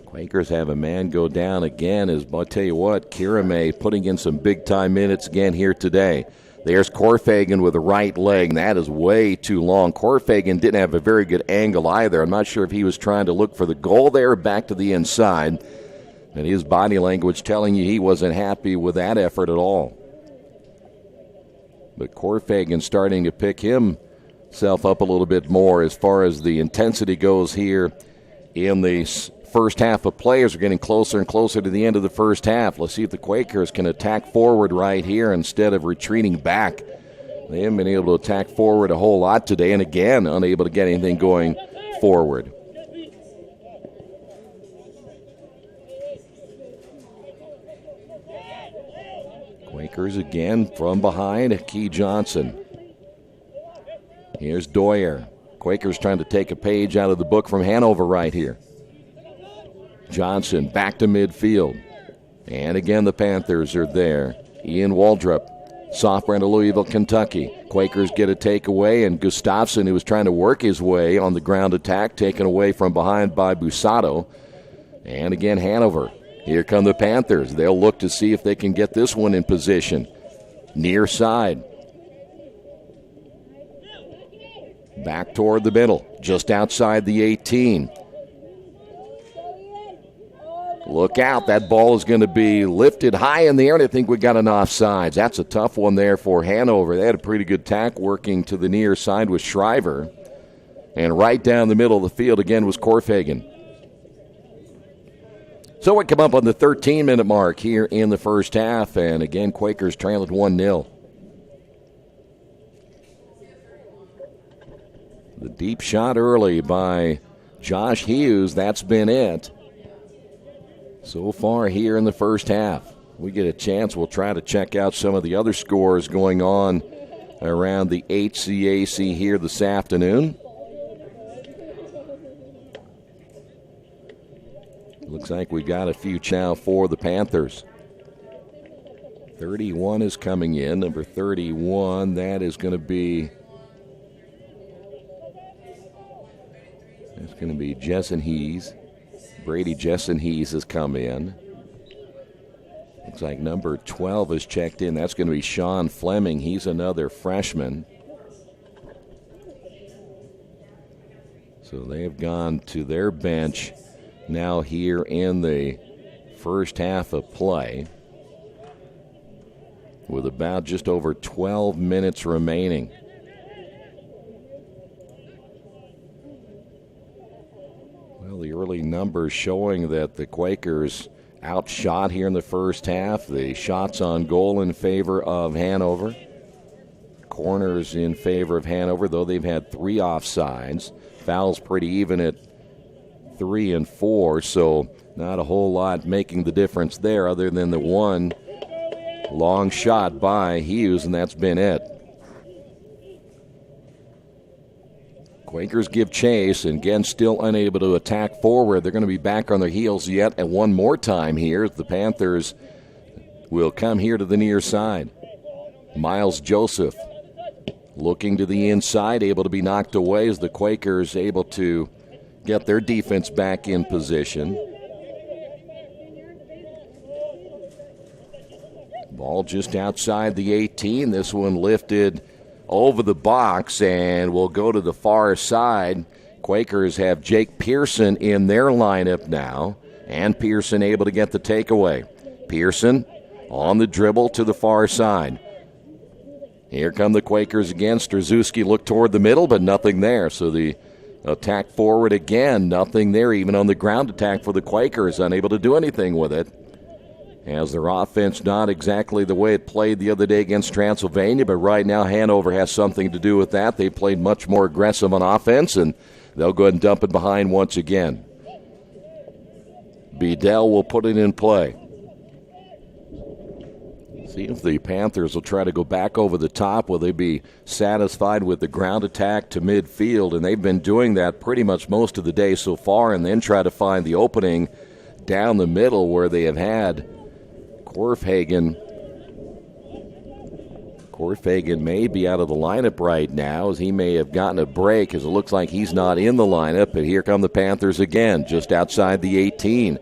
Quakers have a man go down again. I'll tell you what, Kirame putting in some big-time minutes again here today. There's Corfagan with the right leg. That is way too long. Corfagan didn't have a very good angle either. I'm not sure if he was trying to look for the goal there or back to the inside. And his body language telling you he wasn't happy with that effort at all. But Corfagan starting to pick himself up a little bit more as far as the intensity goes here in the first half of players are getting closer and closer to the end of the first half. Let's see if the Quakers can attack forward right here instead of retreating back. They haven't been able to attack forward a whole lot today, and again, unable to get anything going forward. Quakers again from behind. Key Johnson. Here's Doyer. Quakers trying to take a page out of the book from Hanover right here. Johnson back to midfield. And again, the Panthers are there. Ian Waldrop, sophomore out of Louisville, Kentucky. Quakers get a takeaway, and Gustafsson, who was trying to work his way on the ground attack, taken away from behind by Busato. And again, Hanover. Here come the Panthers. They'll look to see if they can get this one in position. Near side. Back toward the middle, just outside the 18. Look out, that ball is going to be lifted high in the air, and I think we got an offsides. That's a tough one there for Hanover. They had a pretty good tack working to the near side with Shriver. And right down the middle of the field again was Corfagan. So we come up on the 13-minute mark here in the first half, and again, Quakers trailing 1-0. The deep shot early by Josh Hughes, that's been it. So far here in the first half. We get a chance, we'll try to check out some of the other scores going on around the HCAC here this afternoon. Looks like we got a few now for the Panthers. 31 is coming in. Number 31, that is going to be... That's going to be Jessen Hees. Brady Jessen Hees has come in. Looks like number 12 is checked in. That's going to be Sean Fleming. He's another freshman. So they have gone to their bench now here in the first half of play with about just over 12 minutes remaining. Well, the early numbers showing that the Quakers outshot here in the first half. The shots on goal in favor of Hanover. Corners in favor of Hanover, though they've had 3 offsides. Fouls pretty even at 3 and 4, so not a whole lot making the difference there other than the one long shot by Hughes, and that's been it. Quakers give chase, and again, still unable to attack forward. They're going to be back on their heels yet and one more time here. The Panthers will come here to the near side. Miles Joseph looking to the inside, able to be knocked away as the Quakers able to get their defense back in position. Ball just outside the 18. This one lifted over the box and will go to the far side. Quakers have Jake Pearson in their lineup now, and Pearson able to get the takeaway. Pearson on the dribble to the far side. Here come the Quakers again. Strzelecki looked toward the middle, but nothing there. So the attack forward again, nothing there. Even on the ground attack for the Quakers, unable to do anything with it. As their offense not exactly the way it played the other day against Transylvania, but right now Hanover has something to do with that. They played much more aggressive on offense, and they'll go ahead and dump it behind once again. Bedell will put it in play. See if the Panthers will try to go back over the top. Will they be satisfied with the ground attack to midfield? And they've been doing that pretty much most of the day so far, and then try to find the opening down the middle where they have had Korfhagen. Korfhagen may be out of the lineup right now, as he may have gotten a break, as it looks like he's not in the lineup. But here come the Panthers again, just outside the 18.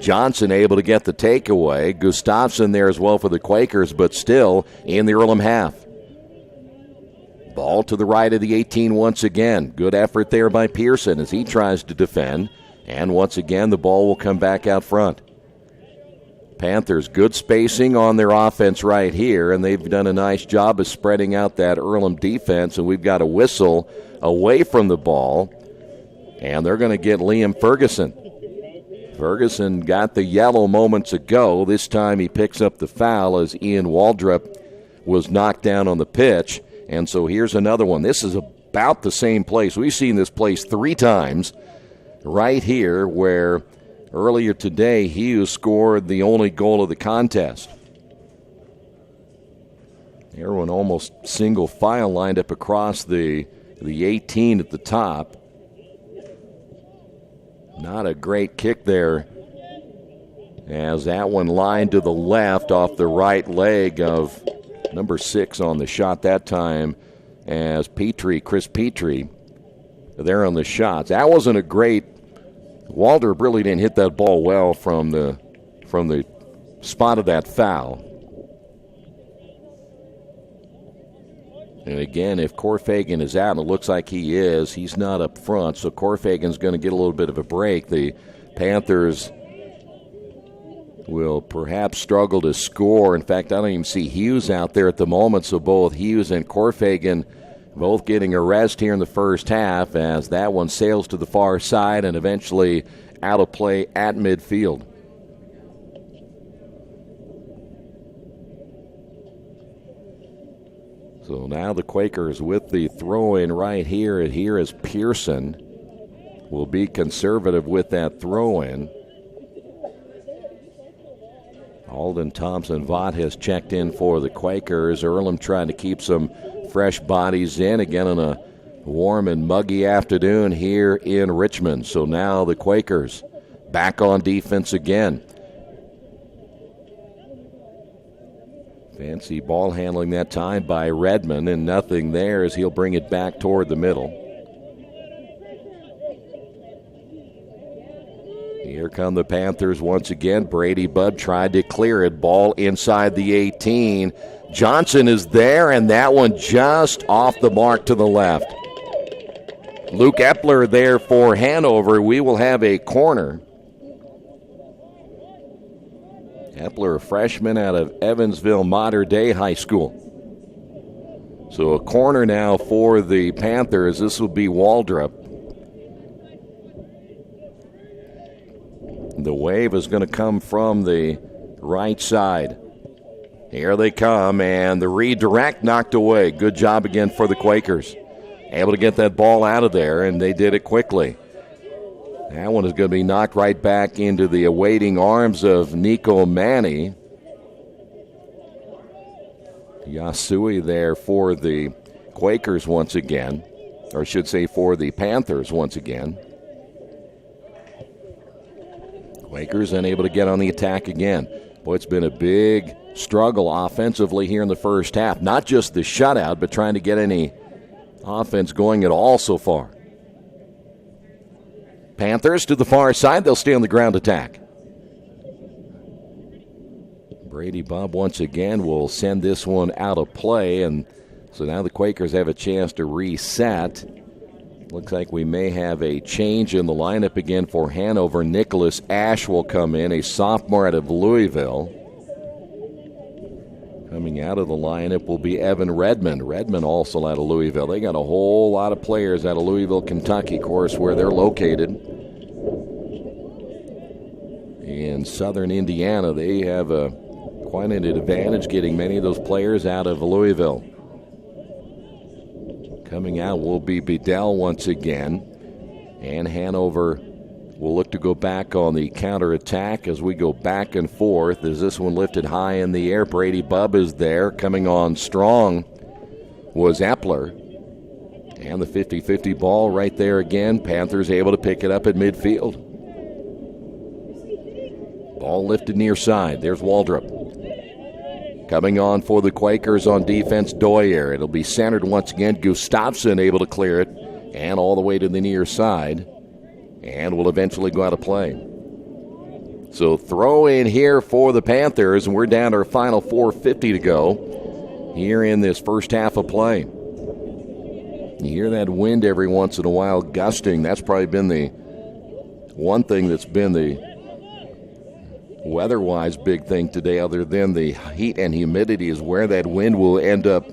Johnson able to get the takeaway. Gustafson there as well for the Quakers, but still in the Earlham half. Ball to the right of the 18 once again. Good effort there by Pearson as he tries to defend. And once again, the ball will come back out front. Panthers, good spacing on their offense right here, and they've done a nice job of spreading out that Earlham defense, and we've got a whistle away from the ball, and they're going to get Liam Ferguson. Ferguson got the yellow moments ago. This time he picks up the foul as Ian Waldrop was knocked down on the pitch, and so here's another one. This is about the same place. We've seen this place 3 times right here where earlier today, Hughes scored the only goal of the contest. Everyone almost single file lined up across the 18 at the top. Not a great kick there, as that one lined to the left off the right leg of number 6 on the shot that time, as Chris Petrie there on the shots. That wasn't a great. Waldrop really didn't hit that ball well from the spot of that foul. And again, if Korfhagen is out, and it looks like he is, he's not up front, so Korfhagen's going to get a little bit of a break. The Panthers will perhaps struggle to score. In fact, I don't even see Hughes out there at the moment, so both Hughes and Korfhagen both getting a rest here in the first half, as that one sails to the far side and eventually out of play at midfield. So now the Quakers with the throw-in right here. And here is Pearson. Will be conservative with that throw-in. Alden Thompson-Vaught has checked in for the Quakers. Earlham trying to keep some fresh bodies in, again on a warm and muggy afternoon here in Richmond. So now the Quakers back on defense again. Fancy ball handling that time by Redmond, and nothing there as he'll bring it back toward the middle. Here come the Panthers once again. Brady Budd tried to clear it. Ball inside the 18. Johnson is there, and that one just off the mark to the left. Luke Epler there for Hanover. We will have a corner. Epler, a freshman out of Evansville Mater Dei High School. So a corner now for the Panthers. This will be Waldrop. The wave is going to come from the right side. Here they come, and the redirect knocked away. Good job again for the Quakers. Able to get that ball out of there, and they did it quickly. That one is going to be knocked right back into the awaiting arms of Nico Manny. Yasui there for the Quakers once again, or I should say for the Panthers once again. Quakers unable to get on the attack again. Boy, it's been a big struggle offensively here in the first half. Not just the shutout, but trying to get any offense going at all so far. Panthers to the far side. They'll stay on the ground attack. Brady Bob once again will send this one out of play, and so now the Quakers have a chance to reset. Looks like we may have a change in the lineup again for Hanover. Nicholas Ash will come in, a sophomore out of Louisville. Coming out of the lineup will be Evan Redmond. Redmond also out of Louisville. They got a whole lot of players out of Louisville, Kentucky, of course, where they're located. In southern Indiana, they have quite an advantage getting many of those players out of Louisville. Coming out will be Bedell once again. And Hanover will look to go back on the counterattack as we go back and forth. As this one lifted high in the air, Brady Bubb is there. Coming on strong was Epler. And the 50-50 ball right there again. Panthers able to pick it up at midfield. Ball lifted near side. There's Waldrop. Coming on for the Quakers on defense, Doyer. It'll be centered once again. Gustafsson able to clear it. And all the way to the near side. And will eventually go out of play. So throw in here for the Panthers, and we're down to our final 4:50 to go here in this first half of play. You hear that wind every once in a while gusting. That's probably been the one thing that's been the weather-wise big thing today, other than the heat and humidity, is where that wind will end up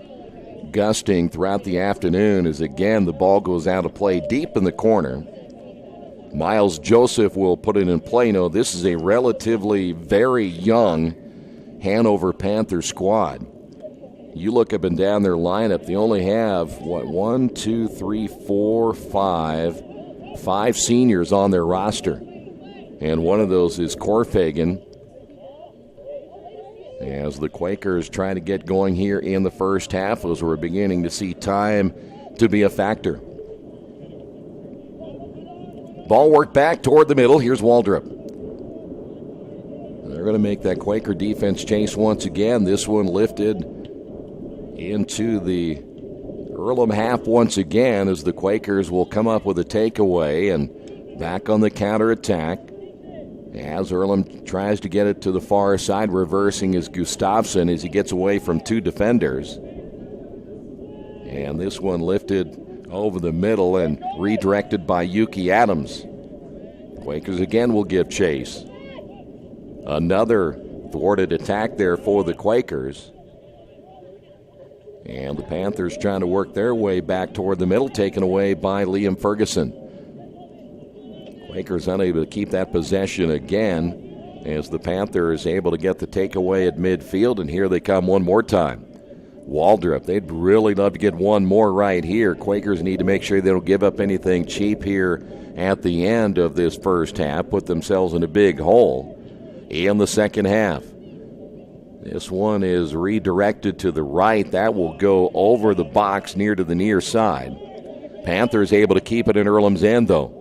gusting throughout the afternoon. As again the ball goes out of play deep in the corner. Miles Joseph will put it in play. No, this is a relatively very young Hanover Panther squad. You look up and down their lineup, they only have, 5 seniors on their roster. And one of those is Corfagan. As the Quakers try to get going here in the first half, as we're beginning to see time to be a factor. Ball worked back toward the middle. Here's Waldrop. They're going to make that Quaker defense chase once again. This one lifted into the Earlham half once again, as the Quakers will come up with a takeaway and back on the counterattack. As Earlham tries to get it to the far side, reversing is Gustafsson as he gets away from 2 defenders. And this one lifted over the middle and redirected by Yuki Adams. Quakers again will give chase. Another thwarted attack there for the Quakers. And the Panthers trying to work their way back toward the middle, taken away by Liam Ferguson. Quakers unable to keep that possession again, as the Panthers able to get the takeaway at midfield, and here they come one more time. Waldrop, they'd really love to get one more right here. Quakers need to make sure they don't give up anything cheap here at the end of this first half, put themselves in a big hole in the second half. This one is redirected to the right. That will go over the box near to the near side. Panthers able to keep it in Earlham's end, though.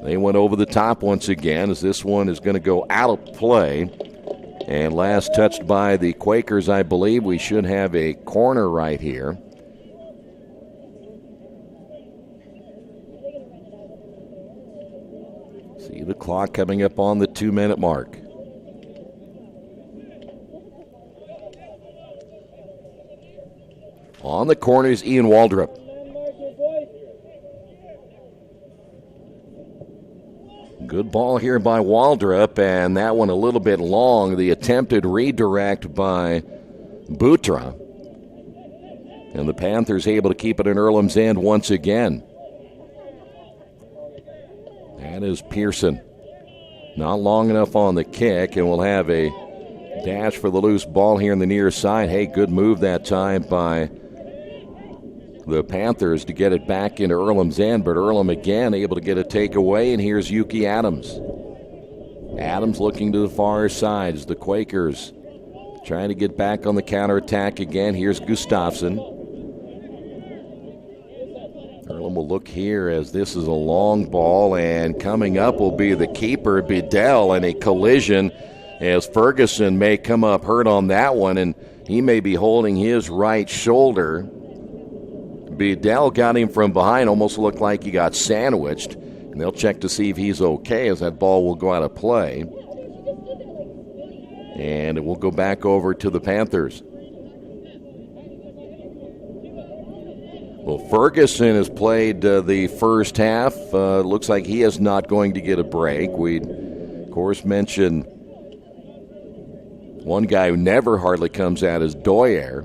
They went over the top once again, as this one is going to go out of play. And last touched by the Quakers, I believe. We should have a corner right here. See the clock coming up on the 2-minute mark. On the corner is Ian Waldrop. Good ball here by Waldrop, and that one a little bit long. The attempted redirect by Butra. And the Panthers able to keep it in Earlham's end once again. That is Pearson. Not long enough on the kick, and we'll have a Dash for the loose ball here in the near side. Hey, good move that time by the Panthers to get it back into Earlham's end, but Earlham again able to get a takeaway, and here's Yuki Adams. Adams looking to the far side as the Quakers trying to get back on the counterattack again. Here's Gustafsson. Earlham will look here as this is a long ball, and coming up will be the keeper, Bedell, and a collision as Ferguson may come up hurt on that one, and he may be holding his right shoulder. Bedell got him from behind, almost looked like he got sandwiched, and they'll check to see if he's okay as that ball will go out of play. And it will go back over to the Panthers. Well, Ferguson has played the first half. Looks like he is not going to get a break. We, of course, mentioned one guy who never hardly comes out is Doyer.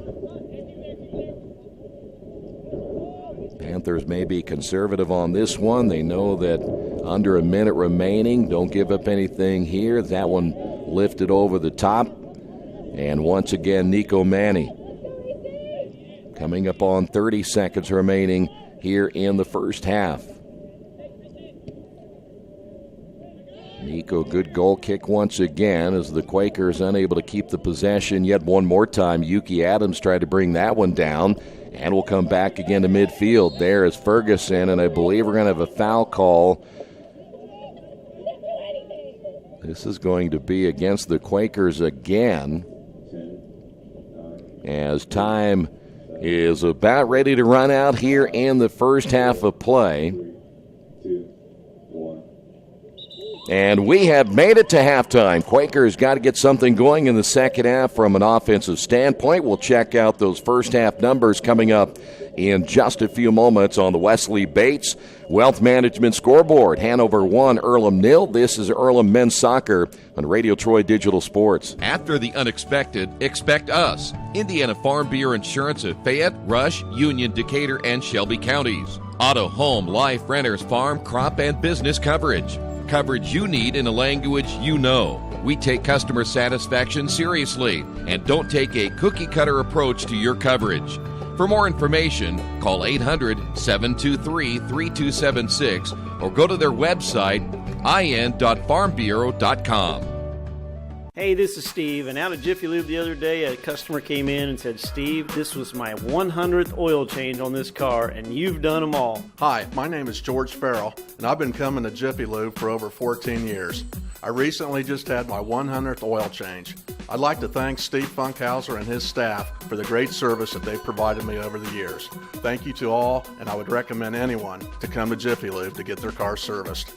Panthers may be conservative on this one. They know that under a minute remaining, don't give up anything here. That one lifted over the top. And once again, Nico Manny. Coming up on 30 seconds remaining here in the first half. Nico, good goal kick once again as the Quakers unable to keep the possession yet one more time. Yuki Adams tried to bring that one down, and will come back again to midfield. There is Ferguson, and I believe we're going to have a foul call. This is going to be against the Quakers again, as time is about ready to run out here in the first half of play. And we have made it to halftime. Quakers got to get something going in the second half from an offensive standpoint. We'll check out those first half numbers coming up in just a few moments on the Wesley Bates Wealth Management Scoreboard. Hanover 1, Earlham 0. This is Earlham Men's Soccer on Radio Troy Digital Sports. After the unexpected, expect us. Indiana Farm Bureau Insurance of Fayette, Rush, Union, Decatur, and Shelby counties. Auto, home, life, renters, farm, crop, and business coverage. Coverage you need in a language you know. We take customer satisfaction seriously and don't take a cookie-cutter approach to your coverage. For more information, call 800-723-3276 or go to their website, in.farmbureau.com. Hey, this is Steve, and out of Jiffy Lube the other day, a customer came in and said, Steve, this was my 100th oil change on this car, and you've done them all. Hi, my name is George Farrell, and I've been coming to Jiffy Lube for over 14 years. I recently just had my 100th oil change. I'd like to thank Steve Funkhauser and his staff for the great service that they've provided me over the years. Thank you to all, and I would recommend anyone to come to Jiffy Lube to get their car serviced.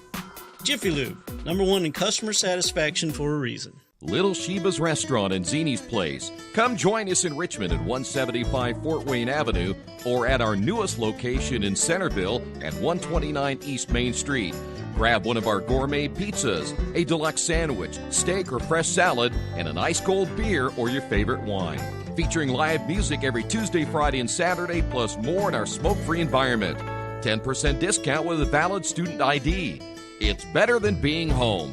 Jiffy Lube, #1 in customer satisfaction for a reason. Little Sheba's Restaurant and Zini's Place. Come join us in Richmond at 175 Fort Wayne Avenue or at our newest location in Centerville at 129 East Main Street. Grab one of our gourmet pizzas, a deluxe sandwich, steak or fresh salad, and an ice-cold beer or your favorite wine. Featuring live music every Tuesday, Friday, and Saturday, plus more in our smoke-free environment. 10% discount with a valid student ID. It's better than being home.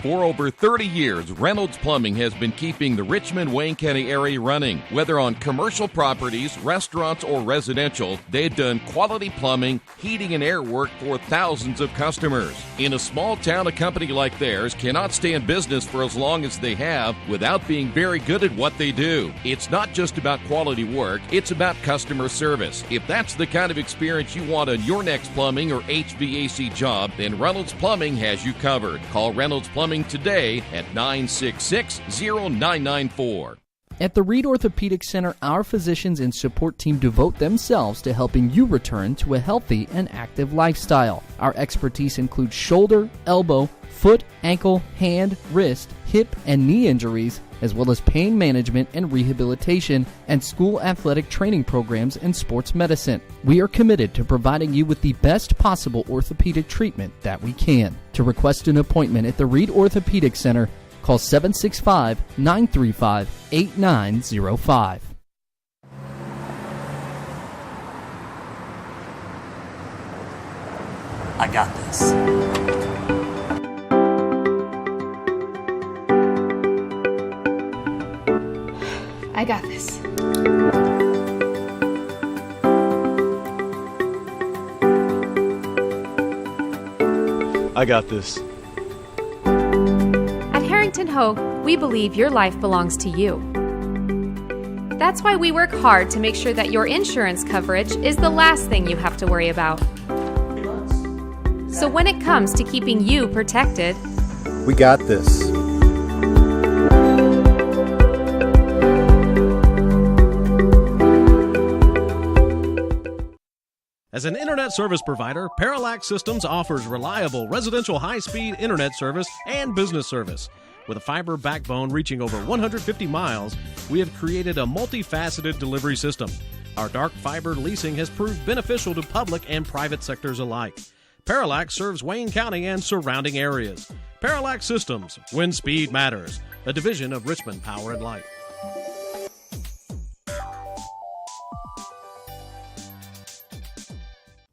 For over 30 years, Reynolds Plumbing has been keeping the Richmond-Wayne County area running. Whether on commercial properties, restaurants, or residential, they've done quality plumbing, heating, and air work for thousands of customers. In a small town, a company like theirs cannot stay in business for as long as they have without being very good at what they do. It's not just about quality work, it's about customer service. If that's the kind of experience you want on your next plumbing or HVAC job, then Reynolds Plumbing has you covered. Call Reynolds Plumbing today at 966-0994. At the Reed Orthopedic Center, our physicians and support team devote themselves to helping you return to a healthy and active lifestyle. Our expertise includes shoulder, elbow, foot, ankle, hand, wrist, hip, and knee injuries, as well as pain management and rehabilitation, and school athletic training programs and sports medicine. We are committed to providing you with the best possible orthopedic treatment that we can. To request an appointment at the Reed Orthopedic Center, call 765-935-8905. I got this. I got this. I got this. At Harrington Hogue, we believe your life belongs to you. That's why we work hard to make sure that your insurance coverage is the last thing you have to worry about. So when it comes to keeping you protected, We got this. As an internet service provider, Parallax Systems offers reliable residential high-speed internet service and business service. With a fiber backbone reaching over 150 miles, we have created a multifaceted delivery system. Our dark fiber leasing has proved beneficial to public and private sectors alike. Parallax serves Wayne County and surrounding areas. Parallax Systems, when speed matters, a division of Richmond Power and Light.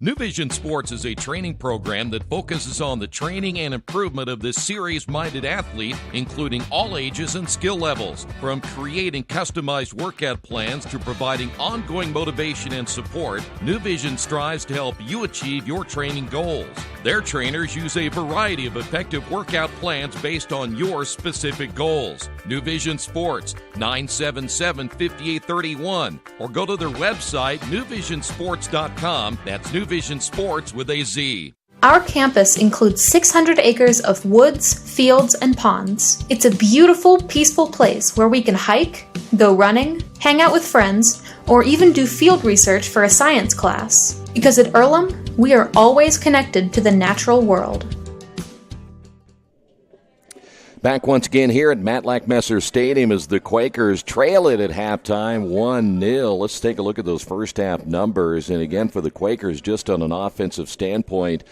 New Vision Sports is a training program that focuses on the training and improvement of this serious-minded athlete, including all ages and skill levels. From creating customized workout plans to providing ongoing motivation and support, New Vision strives to help you achieve your training goals. Their trainers use a variety of effective workout plans based on your specific goals. New Vision Sports, 977-5831, or go to their website, newvisionsports.com. That's New Vision Sports with a Z. Our campus includes 600 acres of woods, fields, and ponds. It's a beautiful, peaceful place where we can hike, go running, hang out with friends, or even do field research for a science class. Because at Earlham, we are always connected to the natural world. Back once again here at Matlack Messer Stadium as the Quakers trail it at halftime 1-0. Let's take a look at those first half numbers. And again, for the Quakers, just on an offensive standpoint,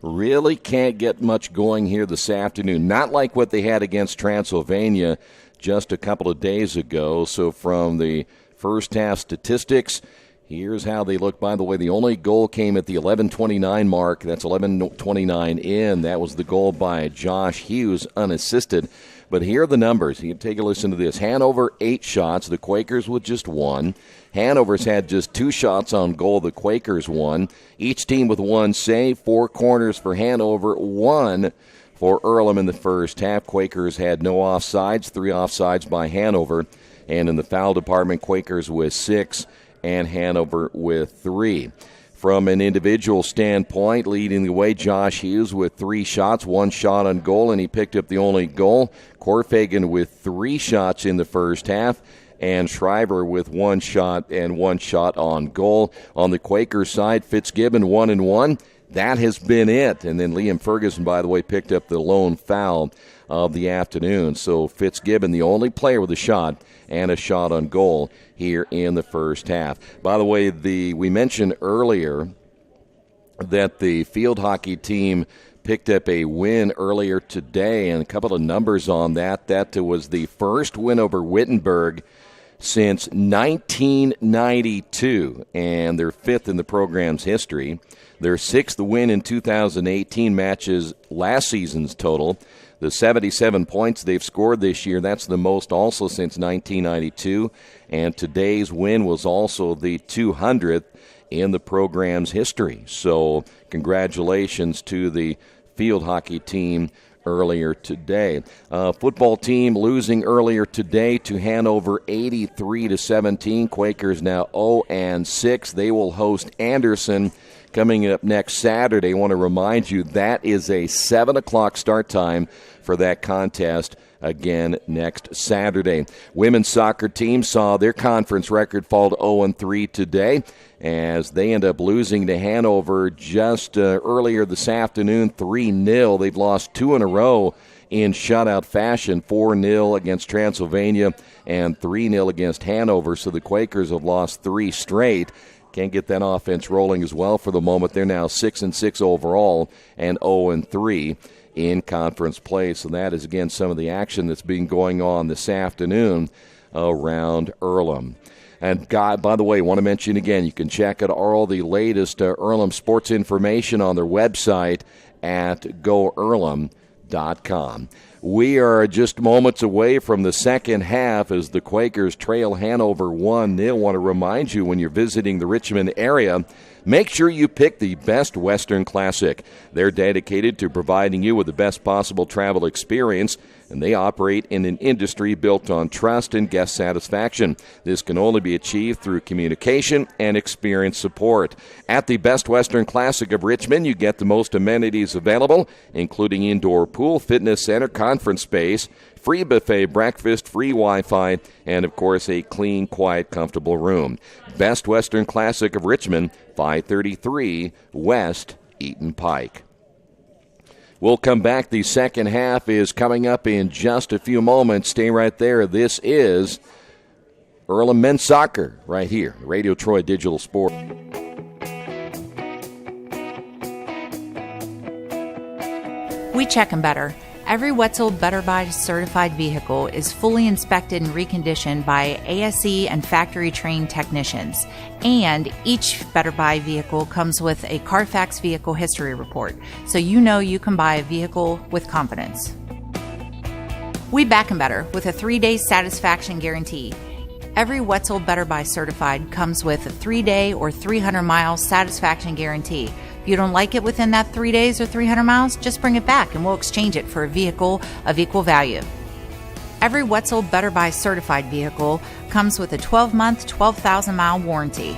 really can't get much going here this afternoon. Not like what they had against Transylvania just a couple of days ago. So from the first half statistics, here's how they look. By the way, the only goal came at the 11:29 mark. That's 11:29 in. That was the goal by Josh Hughes, unassisted. But here are the numbers. You can take a listen to this. Hanover, 8 shots. The Quakers with just 1. Hanover's had just 2 shots on goal. The Quakers 1. Each team with 1 save. 4 corners for Hanover, 1 for Earlham in the first half. Quakers had no offsides, 3 offsides by Hanover. And in the foul department, Quakers with 6. And Hanover with 3. From an individual standpoint, leading the way, Josh Hughes with 3 shots, 1 shot on goal, and he picked up the only goal. Corfagan with 3 shots in the first half, and Shriver with 1 shot and 1 shot on goal. On the Quakers side, Fitzgibbon 1-1. That has been it. And then Liam Ferguson, by the way, picked up the lone foul of the afternoon. So Fitzgibbon, the only player with a shot and a shot on goal here in the first half. By the way, we mentioned earlier that the field hockey team picked up a win earlier today, and a couple of numbers on that. That was the first win over Wittenberg since 1992, and they're 5th in the program's history. Their 6th win in 2018 matches last season's total. The 77 points they've scored this year, that's the most also since 1992. And today's win was also the 200th in the program's history. So congratulations to the field hockey team earlier today. Football team losing earlier today to Hanover 83-17. Quakers now 0-6. They will host Anderson coming up next Saturday. I want to remind you that is a 7 o'clock start time for that contest again next Saturday. Women's soccer team saw their conference record fall to 0-3 today as they end up losing to Hanover just earlier this afternoon, 3-0. They've lost 2 in a row in shutout fashion, 4-0 against Transylvania and 3-0 against Hanover. So the Quakers have lost 3 straight. Can't get that offense rolling as well for the moment. They're now 6-6 overall and 0-3 in conference play. So that is, again, some of the action that's been going on this afternoon around Earlham. And, God, by the way, I want to mention again, you can check out all the latest Earlham sports information on their website at goearlham.com. We are just moments away from the second half as the Quakers trail Hanover 1-0. Want to remind you, when you're visiting the Richmond area, make sure you pick the Best Western Classic. They're dedicated to providing you with the best possible travel experience, and they operate in an industry built on trust and guest satisfaction. This can only be achieved through communication and experience support. At the Best Western Classic of Richmond, you get the most amenities available, including indoor pool, fitness center, conference space, free buffet breakfast, free Wi-Fi, and, of course, a clean, quiet, comfortable room. Best Western Classic of Richmond, 533 West Eaton Pike. We'll come back. The second half is coming up in just a few moments. Stay right there. This is Earlham Men's Soccer right here, Radio Troy Digital Sport. We check them better. Every Wetzel Better Buy certified vehicle is fully inspected and reconditioned by ASE and factory-trained technicians. And each Better Buy vehicle comes with a Carfax vehicle history report, so you know you can buy a vehicle with confidence. We back them better with a 3-day satisfaction guarantee. Every Wetzel Better Buy certified comes with a 3-day or 300-mile satisfaction guarantee. If you don't like it within that 3 days or 300 miles, just bring it back and we'll exchange it for a vehicle of equal value. Every Wetzel Better Buy certified vehicle comes with a 12-month, 12,000-mile warranty.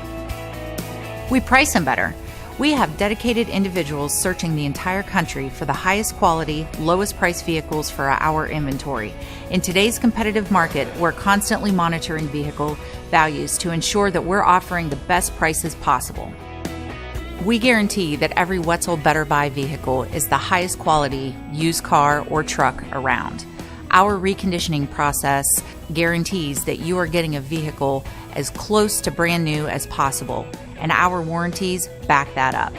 We price them better. We have dedicated individuals searching the entire country for the highest quality, lowest price vehicles for our inventory. In today's competitive market, we're constantly monitoring vehicle values to ensure that we're offering the best prices possible. We guarantee that every Wetzel Better Buy vehicle is the highest quality used car or truck around. Our reconditioning process guarantees that you are getting a vehicle as close to brand new as possible, and our warranties back that up.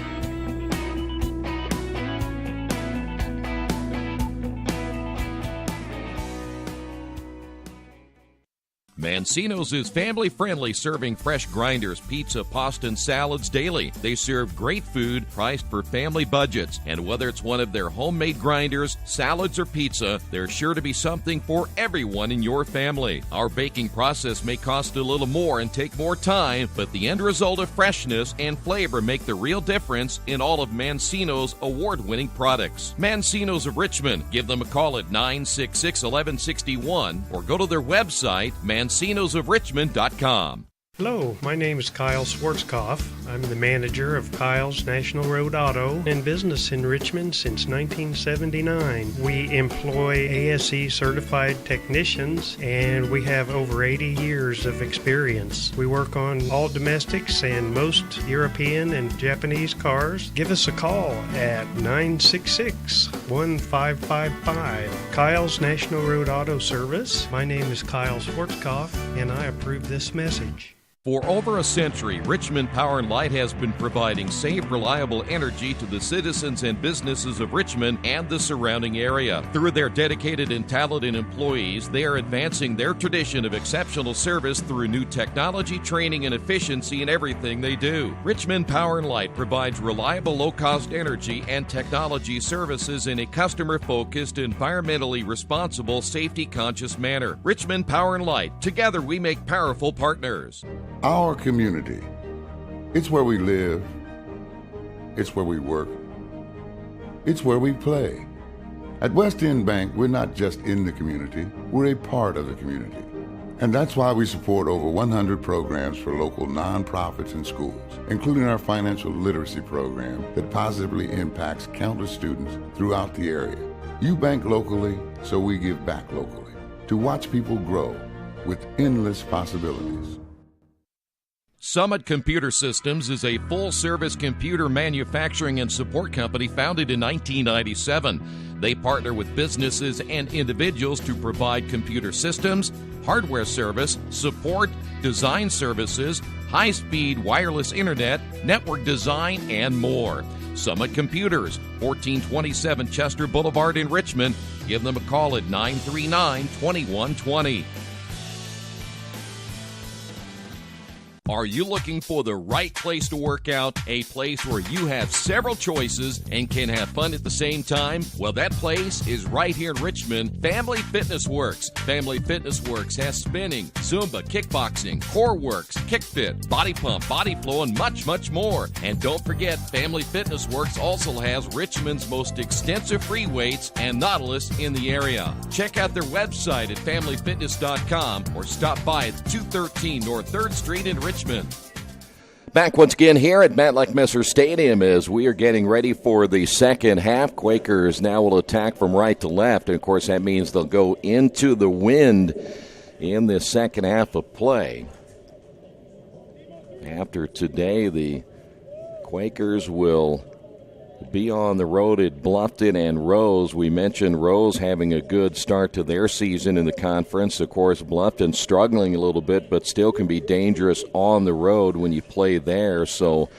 Mancino's is family-friendly, serving fresh grinders, pizza, pasta, and salads daily. They serve great food priced for family budgets. And whether it's one of their homemade grinders, salads, or pizza, there's sure to be something for everyone in your family. Our baking process may cost a little more and take more time, but the end result of freshness and flavor make the real difference in all of Mancino's award-winning products. Mancino's of Richmond. Give them a call at 966-1161 or go to their website, mancinosofrichmond.com. Hello, my name is Kyle Schwarzkopf. I'm the manager of Kyle's National Road Auto and business in Richmond since 1979. We employ ASE certified technicians and we have over 80 years of experience. We work on all domestics and most European and Japanese cars. Give us a call at 966-1555. Kyle's National Road Auto Service. My name is Kyle Schwarzkopf and I approve this message. For over a century, Richmond Power & Light has been providing safe, reliable energy to the citizens and businesses of Richmond and the surrounding area. Through their dedicated and talented employees, they are advancing their tradition of exceptional service through new technology, training, and efficiency in everything they do. Richmond Power & Light provides reliable, low-cost energy and technology services in a customer-focused, environmentally responsible, safety-conscious manner. Richmond Power & Light. Together we make powerful partners. Our community, it's where we live, it's where we work, it's where we play. At West End Bank, we're not just in the community, we're a part of the community. And that's why we support over 100 programs for local nonprofits and schools, including our financial literacy program that positively impacts countless students throughout the area. You bank locally, so we give back locally, to watch people grow with endless possibilities. Summit Computer Systems is a full-service computer manufacturing and support company founded in 1997. They partner with businesses and individuals to provide computer systems, hardware service, support, design services, high-speed wireless internet, network design, and more. Summit Computers, 1427 Chester Boulevard in Richmond. Give them a call at 939-2120. Are you looking for the right place to work out, a place where you have several choices and can have fun at the same time? Well, that place is right here in Richmond, Family Fitness Works. Family Fitness Works has spinning, Zumba, kickboxing, core works, kick fit, body pump, body flow, and much, much more. And don't forget, Family Fitness Works also has Richmond's most extensive free weights and Nautilus in the area. Check out their website at familyfitness.com or stop by at 213 North 3rd Street in Richmond. Back once again here at Matlack Messer Stadium as we are getting ready for the second half. Quakers now will attack from right to left, and of course that means they'll go into the wind in the second half of play. After today, the Quakers will be on the road at Bluffton and Rose. We mentioned Rose having a good start to their season in the conference. Of course, Bluffton struggling a little bit, but still can be dangerous on the road when you play there. So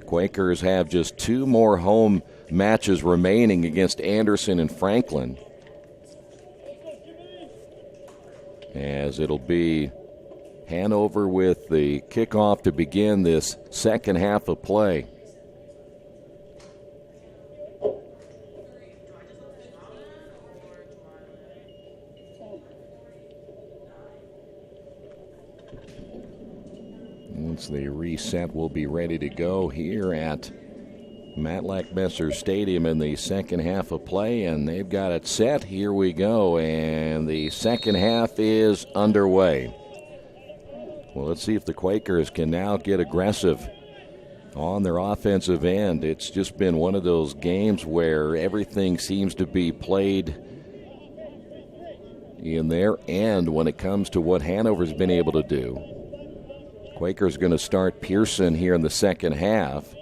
Quakers have just 2 more home matches remaining against Anderson and Franklin, as it'll be Hanover with the kickoff to begin this second half of play. Once they reset, we'll be ready to go here at Matlack Messer Stadium in the second half of play, and they've got it set. Here we go, and the second half is underway. Well, let's see if the Quakers can now get aggressive on their offensive end. It's just been one of those games where everything seems to be played in their end when it comes to what Hanover's been able to do. Quakers going to start Pearson here in the second half.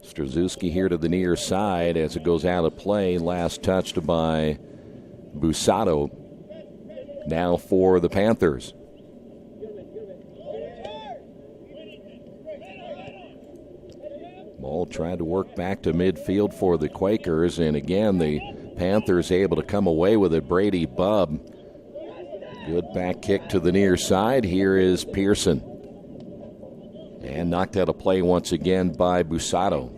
Strzelecki here to the near side as it goes out of play. Last touched by Busato. Now for the Panthers. Ball tried to work back to midfield for the Quakers, and again the Panthers able to come away with it. Brady Bubb. Good back kick to the near side. Here is Pearson. And knocked out of play once again by Busato.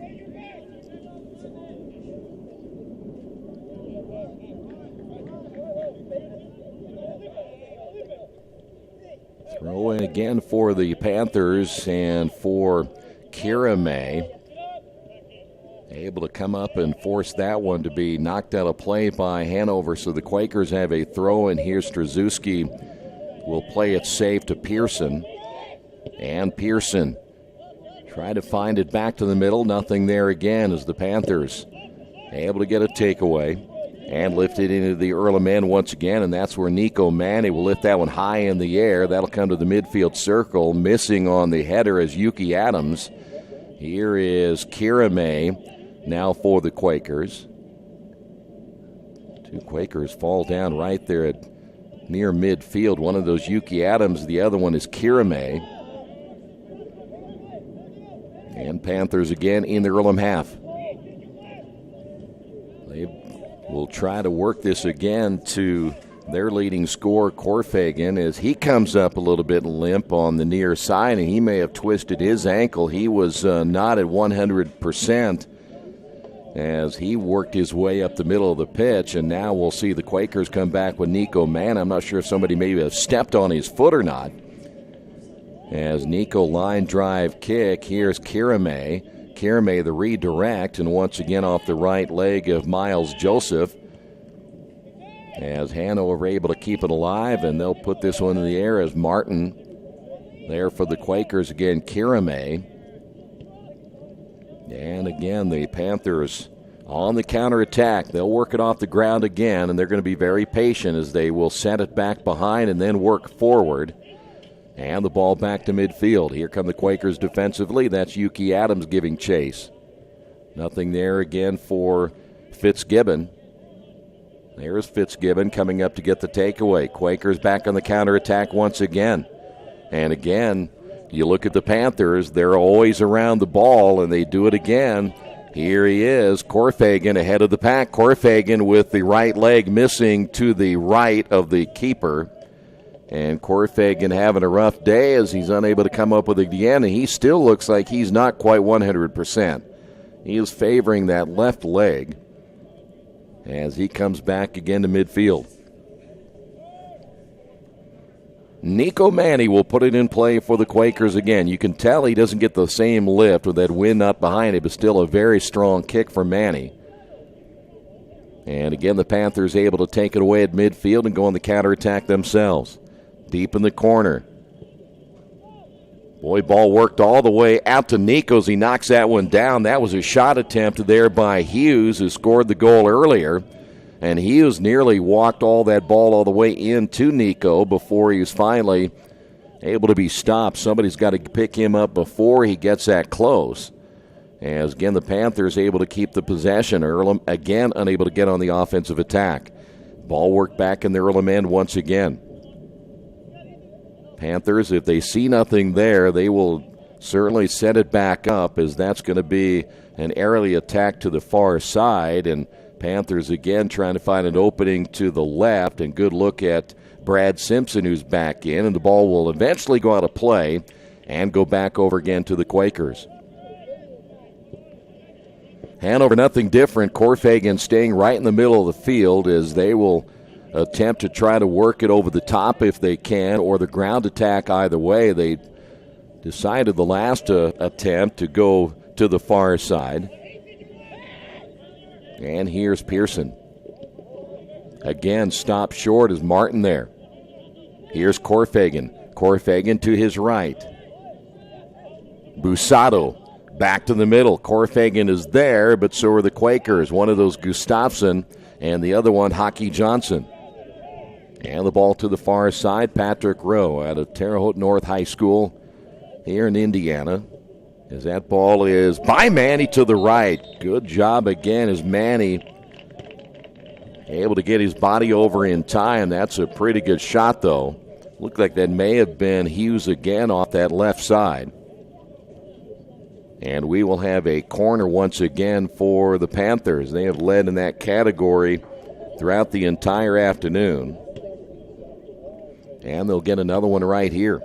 Throw in again for the Panthers and for Kirame. Able to come up and force that one to be knocked out of play by Hanover. So the Quakers have a throw in here. Strzelecki will play it safe to Pearson. And Pearson try to find it back to the middle. Nothing there again as the Panthers able to get a takeaway and lift it into the Earlham end once again. And that's where Nico Manny will lift that one high in the air. That'll come to the midfield circle. Missing on the header is Yuki Adams. Here is Kirame. Now for the Quakers. 2 Quakers fall down right there at near midfield. One of those Yuki Adams, the other one is Kirame. And Panthers again in the Earlham half. They will try to work this again to their leading scorer, Corfagan, as he comes up a little bit limp on the near side, and he may have twisted his ankle. He was not at 100%. As he worked his way up the middle of the pitch, and now we'll see the Quakers come back with Nico Mann. I'm not sure if somebody maybe have stepped on his foot or not. As Nico line drive kick, here's Kirame. Kirame the redirect, and once again off the right leg of Miles Joseph. As Hanover able to keep it alive, and they'll put this one in the air as Martin there for the Quakers again, Kirame. And again, the Panthers on the counterattack. They'll work it off the ground again, and they're going to be very patient as they will set it back behind and then work forward. And the ball back to midfield. Here come the Quakers defensively. That's Yuki Adams giving chase. Nothing there again for Fitzgibbon. There's Fitzgibbon coming up to get the takeaway. Quakers back on the counterattack once again. And again, you look at the Panthers, they're always around the ball, and they do it again. Here he is, Corfagan ahead of the pack. Corfagan with the right leg missing to the right of the keeper. And Corfagan having a rough day as he's unable to come up with it again, and he still looks like he's not quite 100%. He is favoring that left leg as he comes back again to midfield. Nico Manny will put it in play for the Quakers again. You can tell he doesn't get the same lift with that wind not behind it, but still a very strong kick for Manny. And again, the Panthers able to take it away at midfield and go on the counterattack themselves. Deep in the corner. Boy, ball worked all the way out to Nico as he knocks that one down. That was a shot attempt there by Hughes, who scored the goal earlier. And Hughes nearly walked all that ball all the way into Nico before he was finally able to be stopped. Somebody's got to pick him up before he gets that close. As again, the Panthers able to keep the possession. Earlham again unable to get on the offensive attack. Ball work back in the Earlham end once again. Panthers, if they see nothing there, they will certainly set it back up, as that's going to be an early attack to the far side. And Panthers again trying to find an opening to the left, and good look at Brad Simpson, who's back in, and the ball will eventually go out of play and go back over again to the Quakers. Hanover, nothing different. Corfagan staying right in the middle of the field as they will attempt to try to work it over the top if they can, or the ground attack either way. They decided the last attempt to go to the far side. And here's Pearson. Again, stopped short is Martin there. Here's Corfagan. Corfagan to his right. Busato back to the middle. Corfagan is there, but so are the Quakers. One of those Gustafsson, and the other one Hockey Johnson. And the ball to the far side. Patrick Rowe out of Terre Haute North High School here in Indiana. As that ball is by Manny to the right. Good job again as Manny able to get his body over in time. That's a pretty good shot, though. Looked like that may have been Hughes again off that left side. And we will have a corner once again for the Panthers. They have led in that category throughout the entire afternoon. And they'll get another one right here.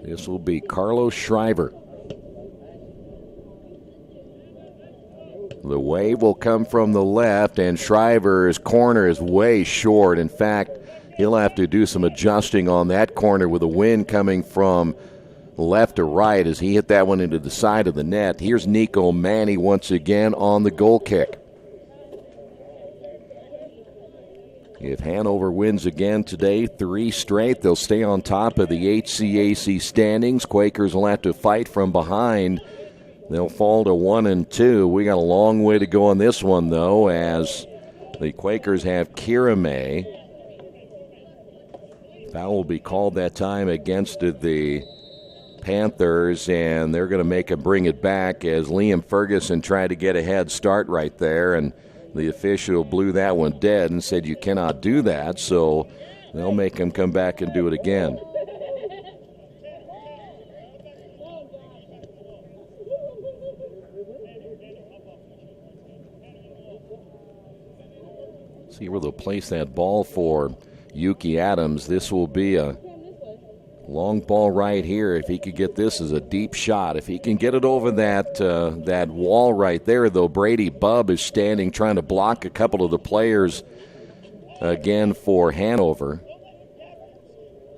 This will be Carlos Shriver. The wave will come from the left, and Shriver's corner is way short. In fact, he'll have to do some adjusting on that corner with the wind coming from left to right as he hit that one into the side of the net. Here's Nico Manny once again on the goal kick. If Hanover wins again today, 3 straight, they'll stay on top of the HCAC standings. Quakers will have to fight from behind. They'll fall to 1-2. We got a long way to go on this one, though, as the Quakers have Kira May. Foul will be called that time against the Panthers, and they're going to make him bring it back as Liam Ferguson tried to get a head start right there, and the official blew that one dead and said you cannot do that, so they'll make him come back and do it again. See where they'll place that ball for Yuki Adams. This will be a long ball right here. If he could get this as a deep shot, if he can get it over that wall right there, though, Brady Bubb is standing trying to block a couple of the players again for Hanover.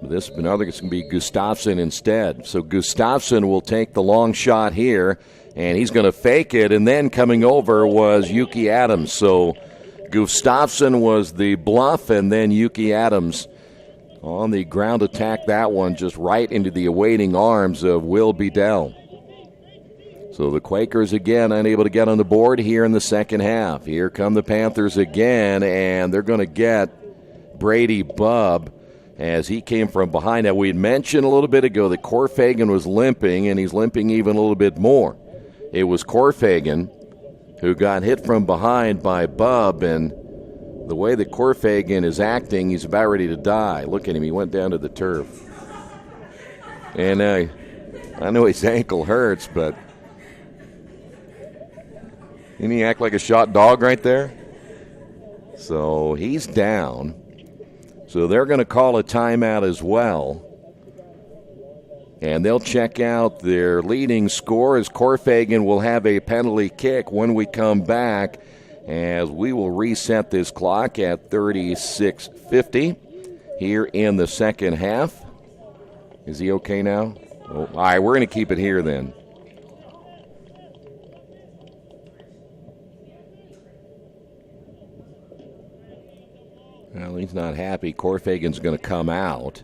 This is another, it's going to be Gustafsson instead. So Gustafsson will take the long shot here, and he's going to fake it, and then coming over was Yuki Adams. So Gustafsson was the bluff, and then Yuki Adams on the ground attack, that one just right into the awaiting arms of Will Bedell. So the Quakers again unable to get on the board here in the second half. Here come the Panthers again, and they're going to get Brady Bubb as he came from behind. Now, we had mentioned a little bit ago that Corfagan was limping, and he's limping even a little bit more. It was Corfagan who got hit from behind by Bubb, and the way that Corfagan is acting, he's about ready to die. Look at him. He went down to the turf. And I know his ankle hurts, but didn't he act like a shot dog right there? So he's down. So they're going to call a timeout as well. And they'll check out their leading scorer as Corfagan will have a penalty kick when we come back, as we will reset this clock at 36:50 here in the second half. Is he okay now? Oh, all right, we're going to keep it here then. Well, he's not happy. Corfagan's going to come out.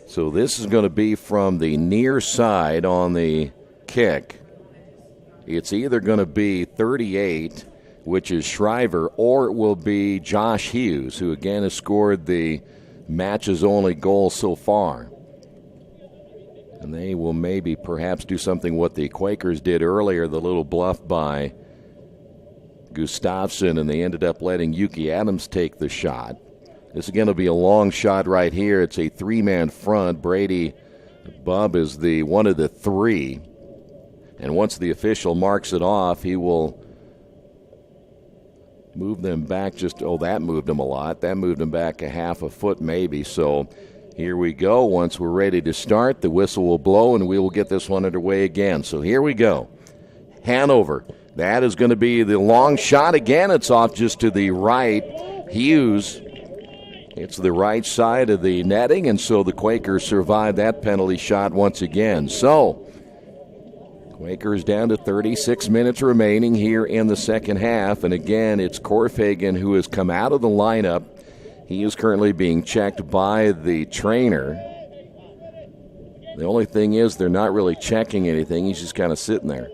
So this is going to be from the near side on the kick. It's either going to be 38, which is Shriver, or it will be Josh Hughes, who again has scored the match's only goal so far. And they will maybe perhaps do something what the Quakers did earlier, the little bluff by Gustafsson, and they ended up letting Yuki Adams take the shot. This is going to be a long shot right here. It's a three-man front. Brady Bubb is the one of the three. And once the official marks it off, he will move them back that moved them a lot. That moved them back a half a foot maybe. So here we go. Once we're ready to start, the whistle will blow, and we will get this one underway again. So here we go. Hanover. That is going to be the long shot again. It's off just to the right. Hughes. It's the right side of the netting, and so the Quakers survive that penalty shot once again. So, Quakers down to 36 minutes remaining here in the second half, and again, it's Corfagan who has come out of the lineup. He is currently being checked by the trainer. The only thing is they're not really checking anything. He's just kind of sitting there.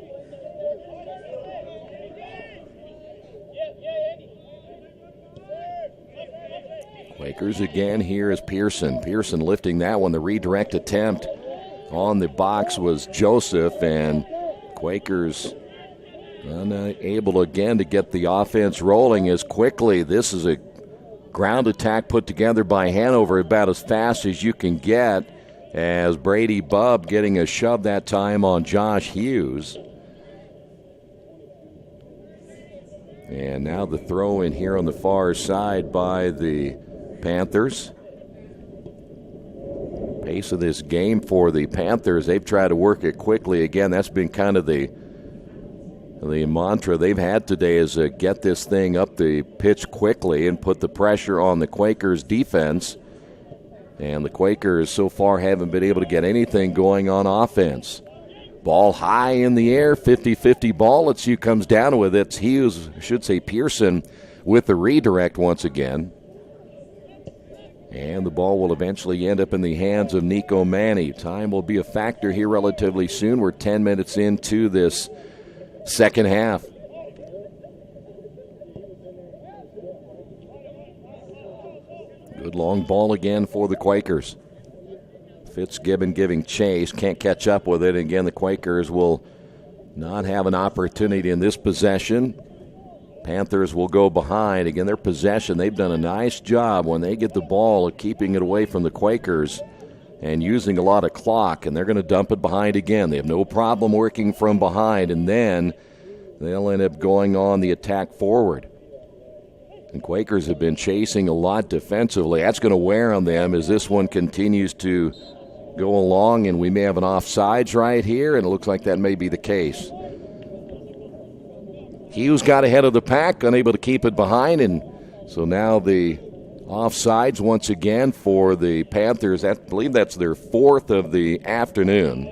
Quakers again. Here is Pearson. Pearson lifting that one. The redirect attempt on the box was Joseph, and Quakers unable again to get the offense rolling as quickly. This is a ground attack put together by Hanover about as fast as you can get, as Brady Bubb getting a shove that time on Josh Hughes. And now the throw in here on the far side by the Panthers. Pace of this game for the Panthers, they've tried to work it quickly. Again, that's been kind of the mantra they've had today, is get this thing up the pitch quickly and put the pressure on the Quakers defense. And the Quakers so far haven't been able to get anything going on offense. Ball high in the air, 50-50 ball. Let's see who comes down with it. It's Hughes, I should say Pearson, with the redirect once again. And the ball will eventually end up in the hands of Nico Manny. Time will be a factor here relatively soon. We're 10 minutes into this second half. Good long ball again for the Quakers. Fitzgibbon giving chase, can't catch up with it. Again, the Quakers will not have an opportunity in this possession. Panthers will go behind. Again, their possession, they've done a nice job when they get the ball of keeping it away from the Quakers and using a lot of clock, and they're going to dump it behind again. They have no problem working from behind, and then they'll end up going on the attack forward. And Quakers have been chasing a lot defensively. That's going to wear on them as this one continues to go along, and we may have an offsides right here, and it looks like that may be the case. Hughes got ahead of the pack, unable to keep it behind, and so now the offsides once again for the Panthers. I believe that's their fourth of the afternoon.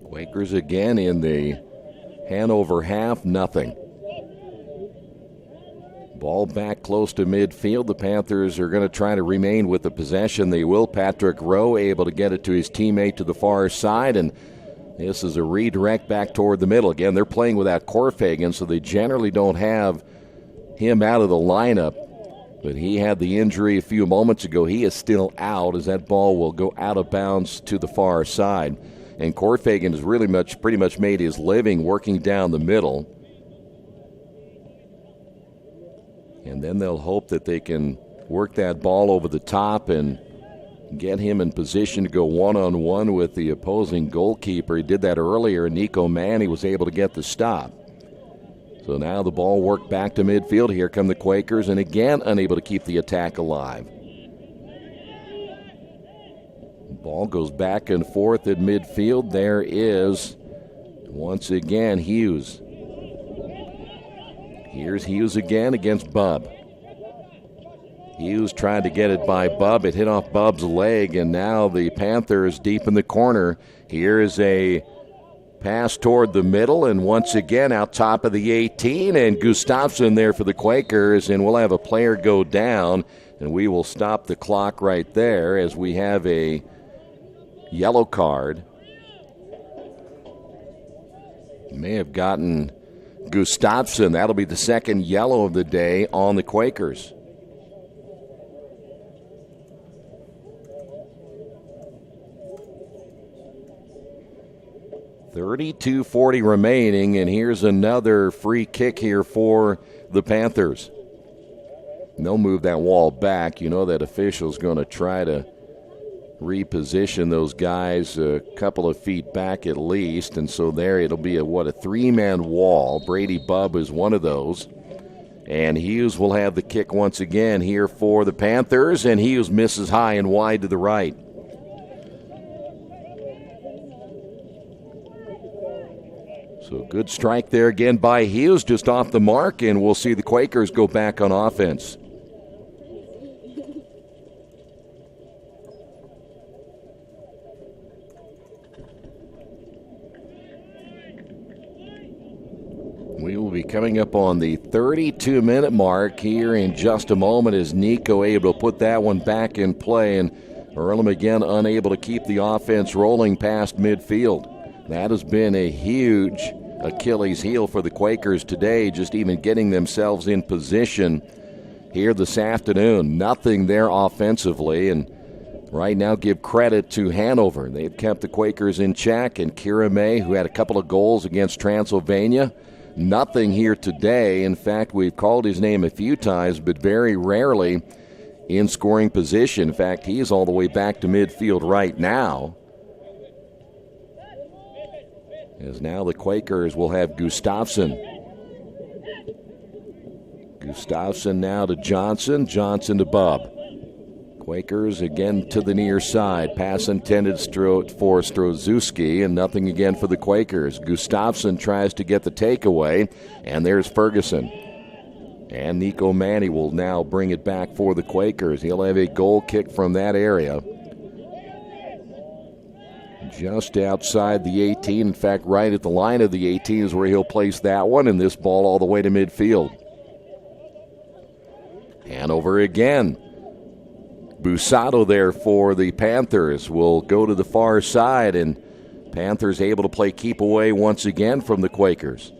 Quakers again in the Hanover half, nothing. Ball back close to midfield. The Panthers are going to try to remain with the possession. They will. Patrick Rowe able to get it to his teammate to the far side, and this is a redirect back toward the middle. Again, they're playing without Corfagan, so they generally don't have him out of the lineup. But he had the injury a few moments ago. He is still out as that ball will go out of bounds to the far side. And Corfagan has really pretty much made his living working down the middle. And then they'll hope that they can work that ball over the top and get him in position to go one-on-one with the opposing goalkeeper. He did that earlier, and Nico Manny was able to get the stop. So now the ball worked back to midfield. Here come the Quakers, and again unable to keep the attack alive. Ball goes back and forth at midfield. There is, once again, Hughes. Here's Hughes again against Bub. Hughes tried to get it by Bub. It hit off Bub's leg, and now the Panthers deep in the corner. Here is a pass toward the middle, and once again out top of the 18, and Gustafsson there for the Quakers, and we'll have a player go down, and we will stop the clock right there as we have a yellow card. May have gotten Gustafsson. That'll be the second yellow of the day on the Quakers. .32:40 remaining, and here's another free kick here for the Panthers. They'll move that wall back. You know that official's going to try to reposition those guys a couple of feet back at least, and so there it'll be a three-man wall. Brady Bubb is one of those, and Hughes will have the kick once again here for the Panthers, and Hughes misses high and wide to the right. So good strike there again by Hughes, just off the mark, and we'll see the Quakers go back on offense. We will be coming up on the 32-minute mark here in just a moment as Nico able to put that one back in play, and Earlham again unable to keep the offense rolling past midfield. That has been a huge Achilles heel for the Quakers today, just even getting themselves in position here this afternoon. Nothing there offensively, and right now give credit to Hanover. They've kept the Quakers in check, and Kira May, who had a couple of goals against Transylvania. Nothing here today. In fact, we've called his name a few times, but very rarely in scoring position. In fact, he is all the way back to midfield right now. As now the Quakers will have Gustafsson. Gustafsson now to Johnson. Johnson to Bub. Quakers again to the near side. Pass intended for Stroszewski, and nothing again for the Quakers. Gustafsson tries to get the takeaway, and there's Ferguson. And Nico Manny will now bring it back for the Quakers. He'll have a goal kick from that area. Just outside the 18. In fact, right at the line of the 18 is where he'll place that one, and this ball all the way to midfield. Hanover again. Busato there for the Panthers will go to the far side, and Panthers able to play keep away once again from the Quakers.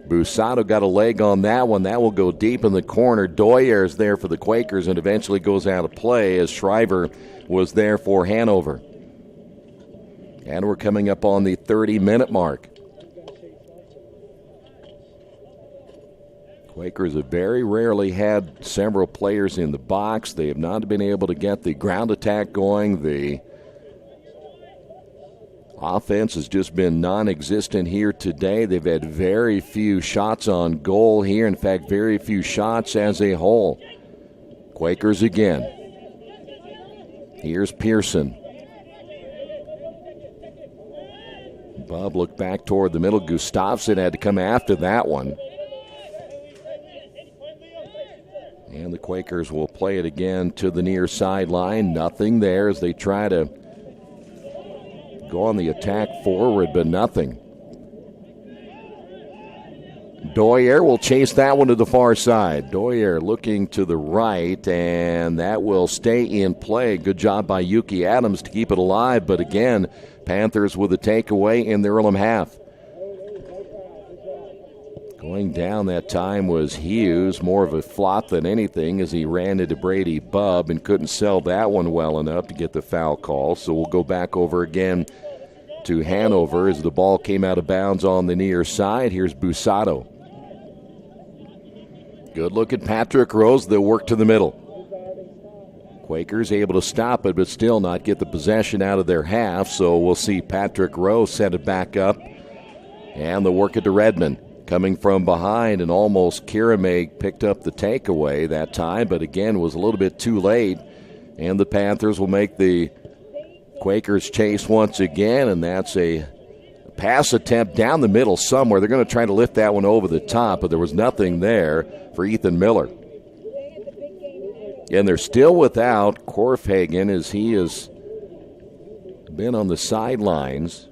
Busato got a leg on that one. That will go deep in the corner. Doyer is there for the Quakers and eventually goes out of play as Shriver was there for Hanover. And we're coming up on the 30-minute mark. Quakers have very rarely had several players in the box. They have not been able to get the ground attack going. The offense has just been non-existent here today. They've had very few shots on goal here. In fact, very few shots as a whole. Quakers again. Here's Pearson. Bub looked back toward the middle. Gustafsson had to come after that one. And the Quakers will play it again to the near sideline. Nothing there as they try to go on the attack forward, but nothing. Doyer will chase that one to the far side. Doyer looking to the right, and that will stay in play. Good job by Yuki Adams to keep it alive, but again, Panthers with a takeaway in the Earlham half. Going down that time was Hughes, more of a flop than anything as he ran into Brady Bubb and couldn't sell that one well enough to get the foul call. So we'll go back over again to Hanover as the ball came out of bounds on the near side. Here's Busato. Good look at Patrick Rose. They'll work to the middle. Quakers able to stop it, but still not get the possession out of their half, so we'll see Patrick Rowe set it back up. And the work it to Redmond. Coming from behind, and almost Kirame picked up the takeaway that time, but again was a little bit too late. And the Panthers will make the Quakers chase once again, and that's a pass attempt down the middle somewhere. They're going to try to lift that one over the top, but there was nothing there for Ethan Miller. And they're still without Korfhagen, as he has been on the sidelines.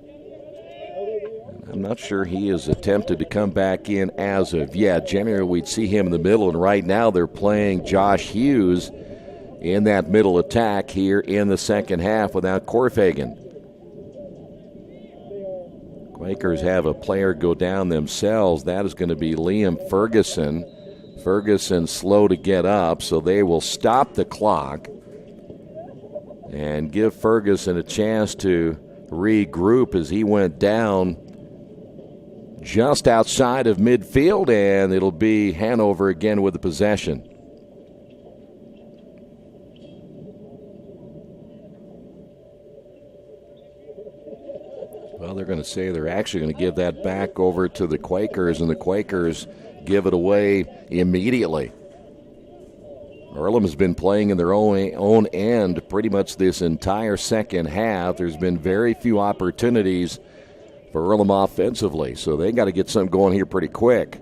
I'm not sure he has attempted to come back in as of yet. Generally, we'd see him in the middle, and right now they're playing Josh Hughes in that middle attack here in the second half without Korfhagen. Quakers have a player go down themselves. That is going to be Liam Ferguson. Ferguson slow to get up, so they will stop the clock and give Ferguson a chance to regroup as he went down just outside of midfield, and it'll be Hanover again with the possession. Well, they're going to say they're actually going to give that back over to the Quakers, and the Quakers give it away immediately. Earlham has been playing in their own end pretty much this entire second half. There's been very few opportunities for Earlham offensively, so they got to get something going here pretty quick.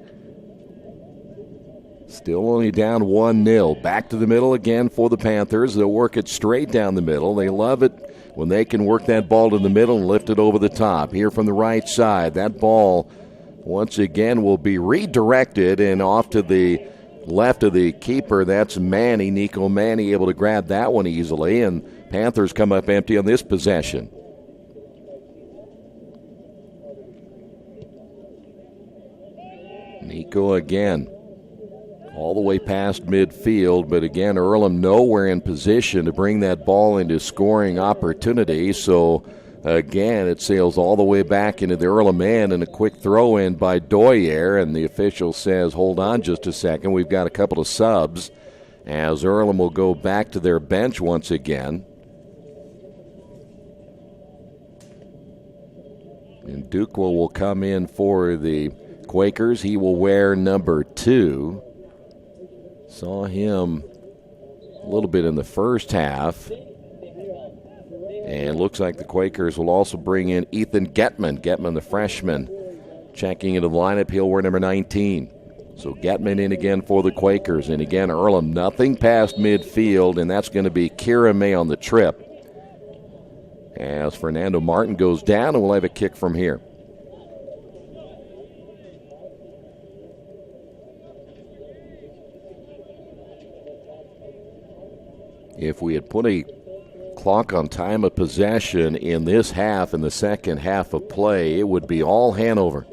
Still only down 1-0. Back to the middle again for the Panthers. They'll work it straight down the middle. They love it when they can work that ball to the middle and lift it over the top. Here from the right side, that ball once again will be redirected and off to the left of the keeper. That's Manny, Nico Manny, able to grab that one easily, and Panthers come up empty on this possession. Nico again, all the way past midfield, but again, Earlham nowhere in position to bring that ball into scoring opportunity. So again, it sails all the way back into the Earlham end, and a quick throw in by Doyer, and the official says, hold on just a second, we've got a couple of subs, as Earlham will go back to their bench once again. And Dukwa will come in for the Quakers. He will wear number 2. Saw him a little bit in the first half. And looks like the Quakers will also bring in Ethan Getman. Getman, the freshman, checking into the lineup. He'll wear number 19. So Getman in again for the Quakers. And again, Earlham nothing past midfield, and that's going to be Kira May on the trip. As Fernando Martin goes down, and we'll have a kick from here. If we had put a clock on time of possession in this half, in the second half of play, it would be all Hanover.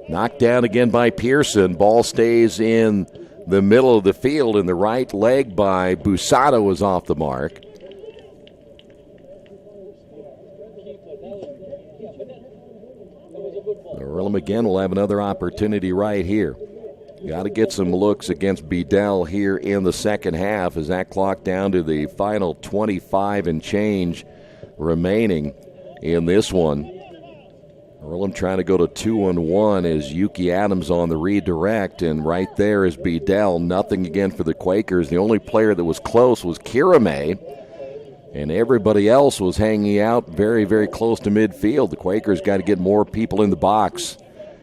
Knocked down again by Pearson. Ball stays in the middle of the field, and the right leg by Busato is off the mark. Earlham again will have another opportunity right here. Got to get some looks against Bedell here in the second half as that clock down to the final 25 and change remaining in this one. Earlham trying to go to 2-1 as Yuki Adams on the redirect, and right there is Bedell. Nothing again for the Quakers. The only player that was close was Kirame, and everybody else was hanging out very, very close to midfield. The Quakers got to get more people in the box.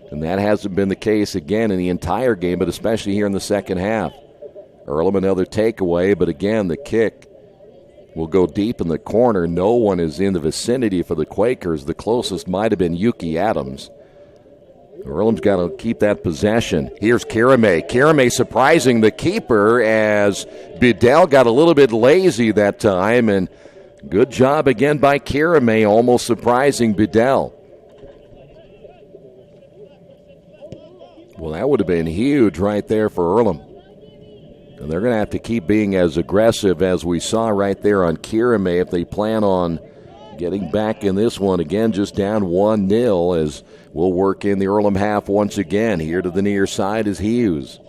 And that hasn't been the case again in the entire game, but especially here in the second half. Earlham another takeaway, but again, the kick will go deep in the corner. No one is in the vicinity for the Quakers. The closest might have been Yuki Adams. Earlham's got to keep that possession. Here's Kirame. Kirame surprising the keeper as Bedell got a little bit lazy that time, and good job again by Kirame, almost surprising Bedell. Well, that would have been huge right there for Earlham. And they're going to have to keep being as aggressive as we saw right there on Kirame if they plan on getting back in this one. Again, just down 1-0 as we'll work in the Earlham half once again. Here to the near side is Hughes.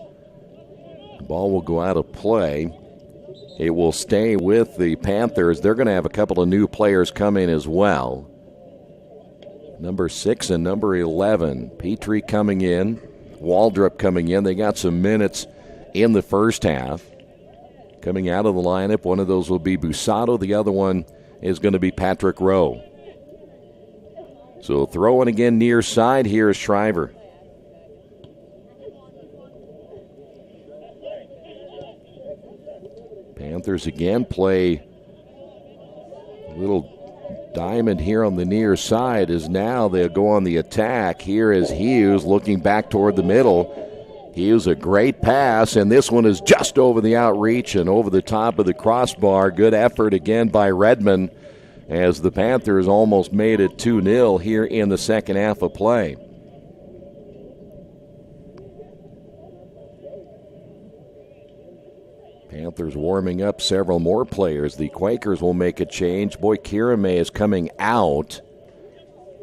The ball will go out of play. it will stay with the Panthers. They're going to have a couple of new players come in as well. Number 6 and number 11. Petrie coming in. Waldrop coming in. They got some minutes in the first half. Coming out of the lineup, one of those will be Busato. The other one is going to be Patrick Rowe. So throwing again near side here is Shriver. Panthers again play a little diamond here on the near side as now they'll go on the attack. Here is Hughes looking back toward the middle. Hughes, a great pass, and this one is just over the outreach and over the top of the crossbar. Good effort again by Redmond as the Panthers almost made it 2-0 here in the second half of play. Panthers warming up several more players. The Quakers will make a change. Boy, Kirame is coming out.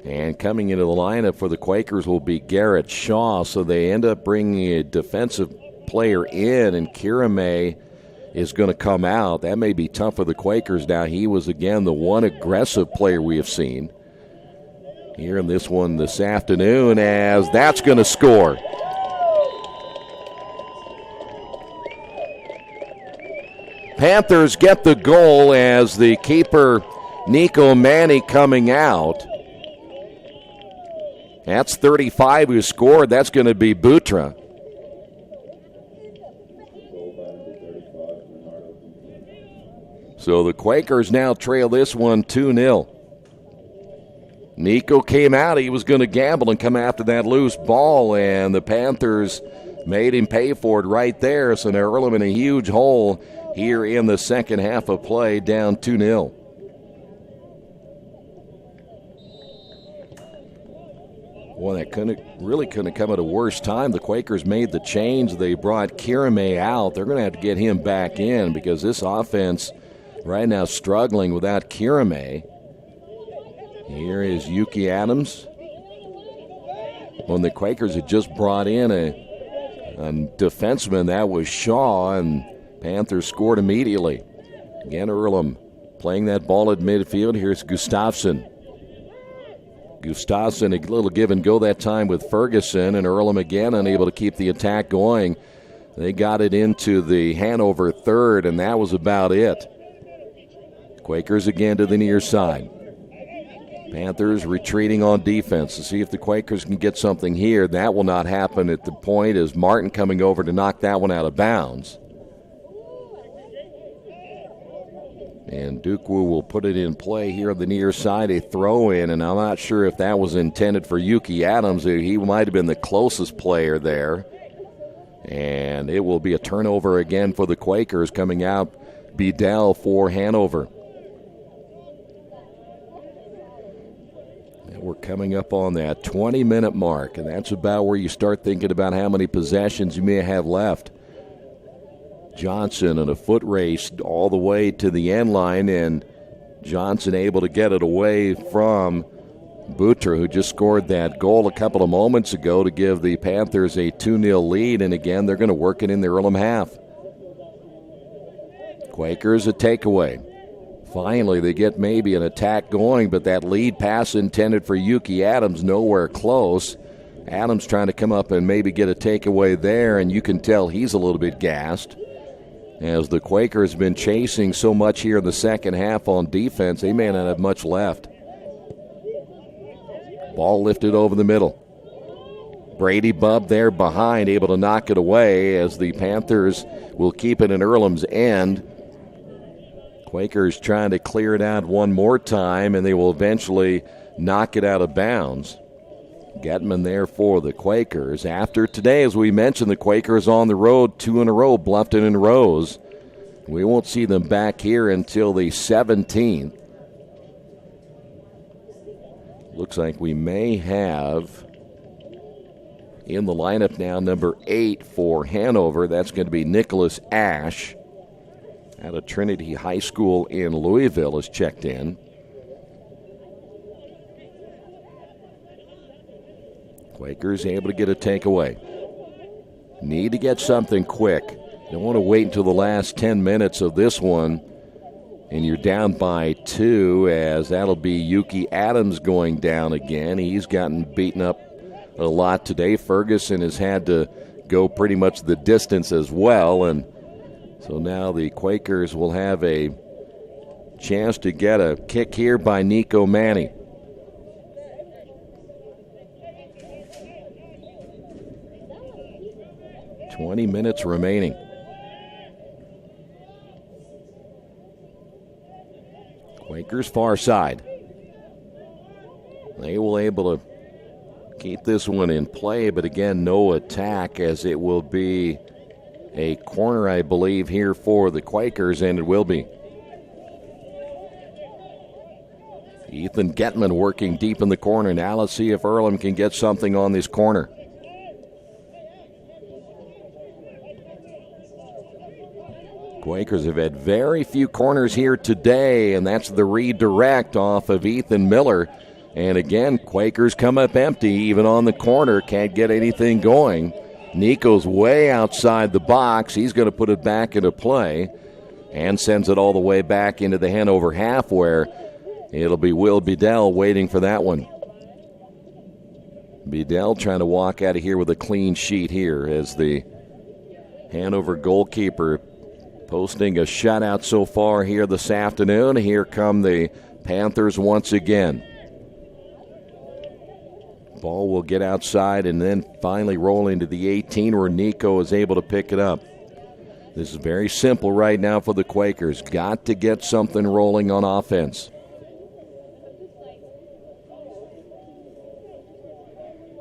And coming into the lineup for the Quakers will be Garrett Shaw. So they end up bringing a defensive player in, and Kirame is going to come out. That may be tough for the Quakers now. He was, again, the one aggressive player we have seen here in this one this afternoon, as that's going to score. Panthers get the goal as the keeper, Nico Manny, coming out. That's 35 who scored. That's going to be Butra. So the Quakers now trail this one 2-0. Nico came out. He was going to gamble and come after that loose ball, and the Panthers made him pay for it right there. So now Earlham in a huge hole here in the second half of play, down 2-0. Well, that couldn't have come at a worse time. The Quakers made the change. They brought Kirame out. They're going to have to get him back in because this offense right now struggling without Kirame. Here is Yuki Adams. When the Quakers had just brought in a defenseman, that was Shaw, and Panthers scored immediately. Again, Earlham playing that ball at midfield. Here's Gustafsson. Gustafsson, a little give and go that time with Ferguson, and Earlham again unable to keep the attack going. They got it into the Hanover third, and that was about it. Quakers again to the near side. Panthers retreating on defense to see if the Quakers can get something here. That will not happen at the point as Martin coming over to knock that one out of bounds. And Dukwu will put it in play here on the near side, a throw in, and I'm not sure if that was intended for Yuki Adams. He might have been the closest player there. And it will be a turnover again for the Quakers coming out. Bedell for Hanover. And we're coming up on that 20-minute mark, and that's about where you start thinking about how many possessions you may have left. Johnson in a foot race all the way to the end line, and Johnson able to get it away from Butra, who just scored that goal a couple of moments ago to give the Panthers a 2-0 lead, and again they're going to work it in the Earlham half. Quakers a takeaway. Finally they get maybe an attack going, but that lead pass intended for Yuki Adams nowhere close. Adams trying to come up and maybe get a takeaway there, and you can tell he's a little bit gassed. As the Quakers have been chasing so much here in the second half on defense, they may not have much left. Ball lifted over the middle. Brady Bubb there behind, able to knock it away as the Panthers will keep it in Earlham's end. Quakers trying to clear it out one more time, and they will eventually knock it out of bounds. Getman there for the Quakers. After today, as we mentioned, the Quakers on the road, 2 in a row, Bluffton and Rose. We won't see them back here until the 17th. Looks like we may have in the lineup now number 8 for Hanover. That's going to be Nicholas Ash out of Trinity High School in Louisville is checked in. Quakers able to get a takeaway. Need to get something quick. don't want to wait until the last 10 minutes of this one, and you're down by 2, as that'll be Yuki Adams going down again. He's gotten beaten up a lot today. Ferguson has had to go pretty much the distance as well, and so now the Quakers will have a chance to get a kick here by Nico Manny. $20 minutes remaining. Quakers far side. They will able to keep this one in play, but again, no attack, as it will be a corner, I believe, here for the Quakers, and it will be. Ethan Getman working deep in the corner. Now let's see if Earlham can get something on this corner. Quakers have had very few corners here today, and that's the redirect off of Ethan Miller. And again, Quakers come up empty, even on the corner, can't get anything going. Nico's way outside the box. He's going to put it back into play and sends it all the way back into the Hanover half, where it'll be Will Bedell waiting for that one. Bedell trying to walk out of here with a clean sheet here, as the Hanover goalkeeper posting a shutout so far here this afternoon. Here come the Panthers once again. Ball will get outside and then finally roll into the 18, where Nico is able to pick it up. This is very simple right now for the Quakers. Got to get something rolling on offense.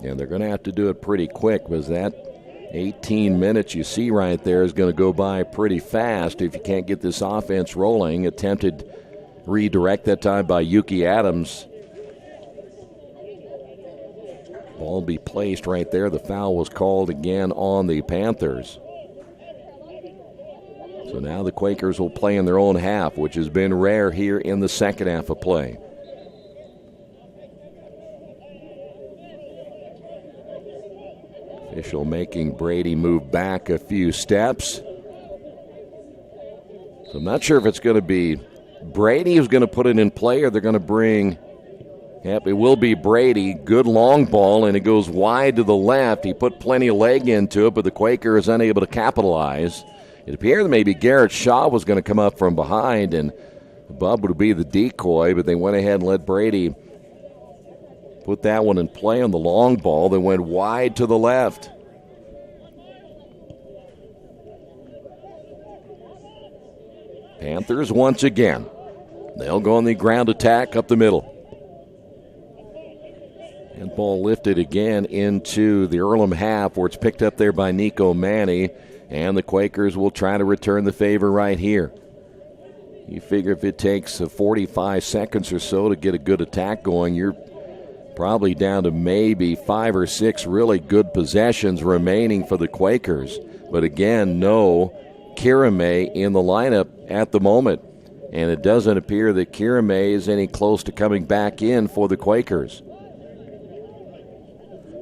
And they're going to have to do it pretty quick, because that 18 minutes you see right there is going to go by pretty fast if you can't get this offense rolling. Attempted redirect that time by Yuki Adams. Ball be placed right there. The foul was called again on the Panthers. So now the Quakers will play in their own half, which has been rare here in the second half of play. Official making Brady move back a few steps. So I'm not sure if it's going to be Brady who's going to put it in play, or they're going to bring... Yep, it will be Brady. Good long ball, and it goes wide to the left. He put plenty of leg into it, but the Quaker is unable to capitalize. It appeared that maybe Garrett Shaw was going to come up from behind, and Bub would be the decoy, but they went ahead and let Brady put that one in play on the long ball that went wide to the left. Panthers once again. They'll go on the ground attack up the middle. And ball lifted again into the Earlham half, where it's picked up there by Nico Manny. And the Quakers will try to return the favor right here. You figure if it takes 45 seconds or so to get a good attack going, you're probably down to maybe 5 or 6 really good possessions remaining for the Quakers. But again, no Kirame in the lineup at the moment. And it doesn't appear that Kirame is any close to coming back in for the Quakers.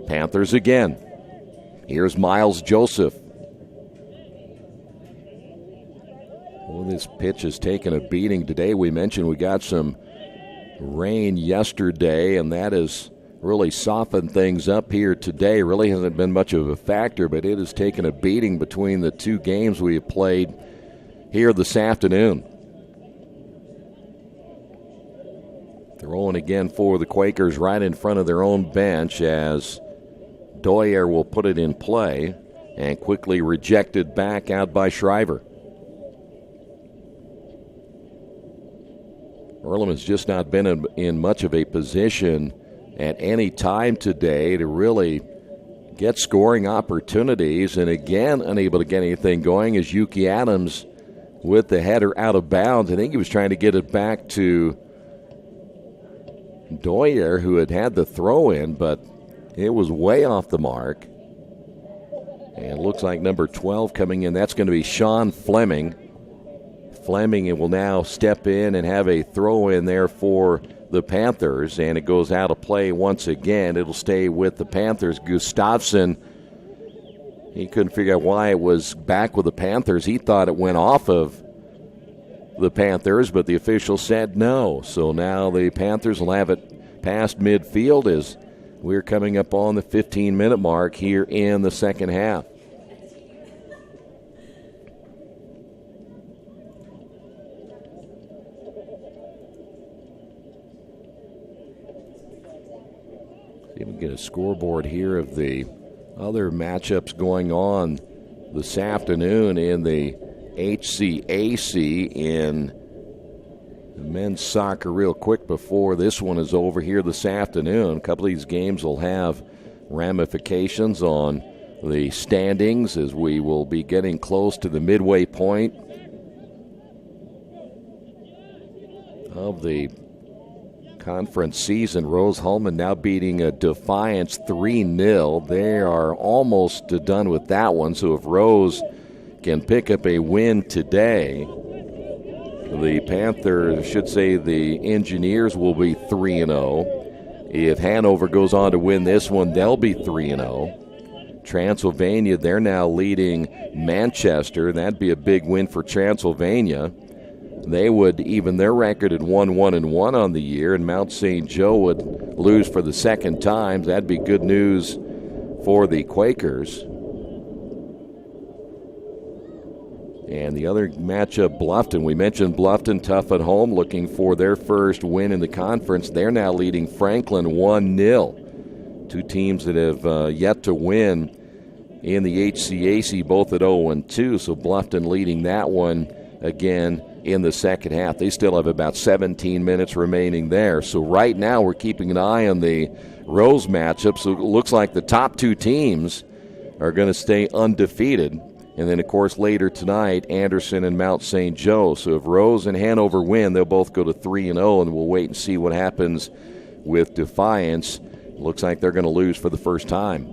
Panthers again. Here's Miles Joseph. Well, this pitch has taken a beating today. We mentioned we got some rain yesterday, and that has really softened things up here today. Really hasn't been much of a factor, but it has taken a beating between the two games we have played here this afternoon. Throwing again for the Quakers right in front of their own bench, as Doyer will put it in play and quickly rejected back out by Shriver. Earlham has just not been in much of a position at any time today to really get scoring opportunities, and again unable to get anything going as Yuki Adams with the header out of bounds. I think he was trying to get it back to Doyer, who had the throw in, but it was way off the mark. And it looks like number 12 coming in. That's going to be Sean Fleming. Fleming will now step in and have a throw in there for the Panthers, and it goes out of play once again. It'll stay with the Panthers. Gustafsson He couldn't figure out why it was back with the Panthers. He thought it went off of the Panthers, but the official said no. So now the Panthers will have it past midfield as we're coming up on the 15-minute mark here in the second half. See if we can get a scoreboard here of the other matchups going on this afternoon in the HCAC in men's soccer real quick before this one is over here this afternoon. A couple of these games will have ramifications on the standings as we will be getting close to the midway point of the conference season. Rose-Hulman now beating Defiance 3-0. They are almost done with that one, so if Rose can pick up a win today, the Panthers, should say the Engineers, will be 3-0. If Hanover goes on to win this one, they'll be 3-0. Transylvania, they're now leading Manchester. That'd be a big win for Transylvania. They would even their record at 1-1-1 on the year, and Mount St. Joe would lose for the second time. That'd be good news for the Quakers. And the other matchup, Bluffton. We mentioned Bluffton, tough at home, looking for their first win in the conference. They're now leading Franklin 1-0. Two teams that have yet to win in the HCAC, both at 0-2. So Bluffton leading that one again in the second half. They still have about 17 minutes remaining there. So right now we're keeping an eye on the Rose matchup. So it looks like the top two teams are going to stay undefeated. And then, of course, later tonight, Anderson and Mount St. Joe. So if Rose and Hanover win, they'll both go to 3-0, and we'll wait and see what happens with Defiance. Looks like they're going to lose for the first time.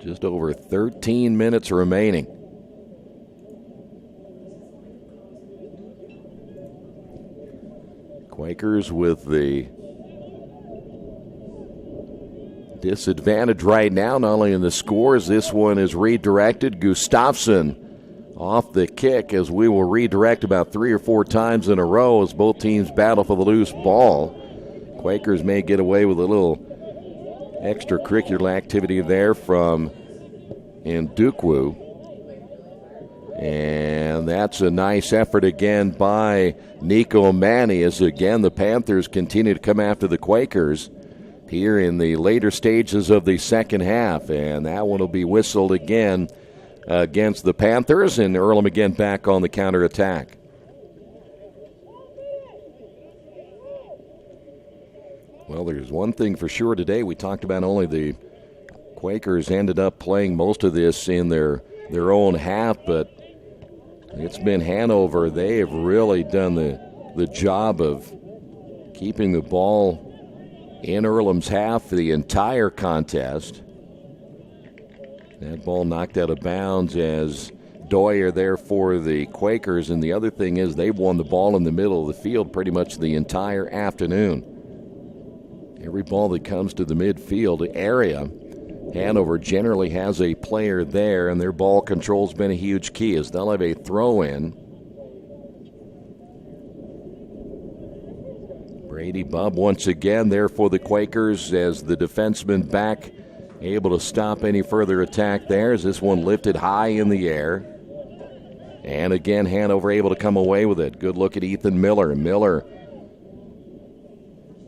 Just over 13 minutes remaining. Quakers with the disadvantage right now, not only in the scores. This one is redirected. Gustafsson off the kick, as we will redirect about 3 or 4 times in a row as both teams battle for the loose ball. Quakers may get away with a little extracurricular activity there from Ndukwu. And that's a nice effort again by Nico Manny, as again the Panthers continue to come after the Quakers here in the later stages of the second half. And that one will be whistled again against the Panthers, and Earlham again back on the counterattack. Well, there's one thing for sure today. We talked about only the Quakers ended up playing most of this in their own half, but it's been Hanover. They have really done the job of keeping the ball in Earlham's half for the entire contest. That ball knocked out of bounds as Doyer there for the Quakers. And the other thing is they've won the ball in the middle of the field pretty much the entire afternoon. Every ball that comes to the midfield area, Hanover generally has a player there, and their ball control's been a huge key as they'll have a throw-in. Brady Bubb once again there for the Quakers as the defenseman back, able to stop any further attack there as this one lifted high in the air. And again, Hanover able to come away with it. Good look at Ethan Miller. Miller,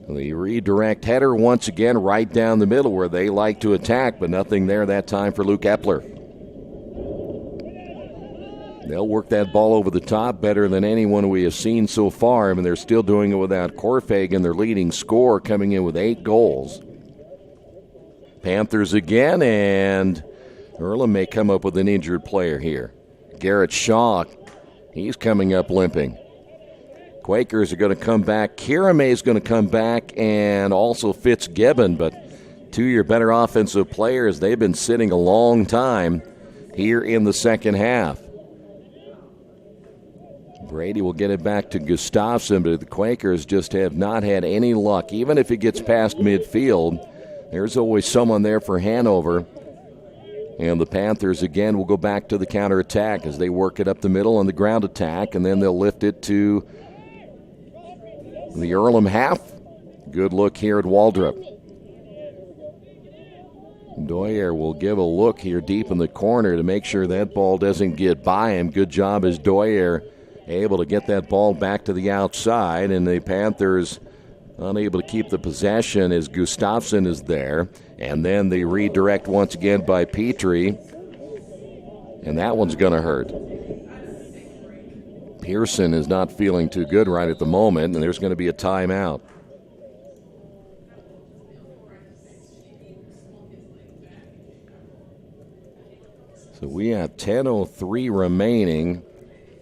the redirect header once again right down the middle where they like to attack, but nothing there that time for Luke Epler. They'll work that ball over the top better than anyone we have seen so far. I mean, they're still doing it without Korfagen, their leading scorer, coming in with 8 goals. Panthers again, and Earlham may come up with an injured player here. Garrett Shaw, he's coming up limping. Quakers are going to come back. Kirame is going to come back, and also Fitzgibbon, but 2 of your better offensive players, they've been sitting a long time here in the second half. Brady will get it back to Gustafsson, but the Quakers just have not had any luck. Even if it gets past midfield, There's always someone there for Hanover. And the Panthers, again, will go back to the counterattack as they work it up the middle on the ground attack, and then they'll lift it to the Earlham half. Good look here at Waldrop. Doyer will give a look here deep in the corner to make sure that ball doesn't get by him. Good job as Doyer able to get that ball back to the outside, and the Panthers unable to keep the possession as Gustafsson is there. And then the redirect once again by Petrie, and that one's going to hurt. Pearson is not feeling too good right at the moment, and there's going to be a timeout. So we have 10:03 remaining,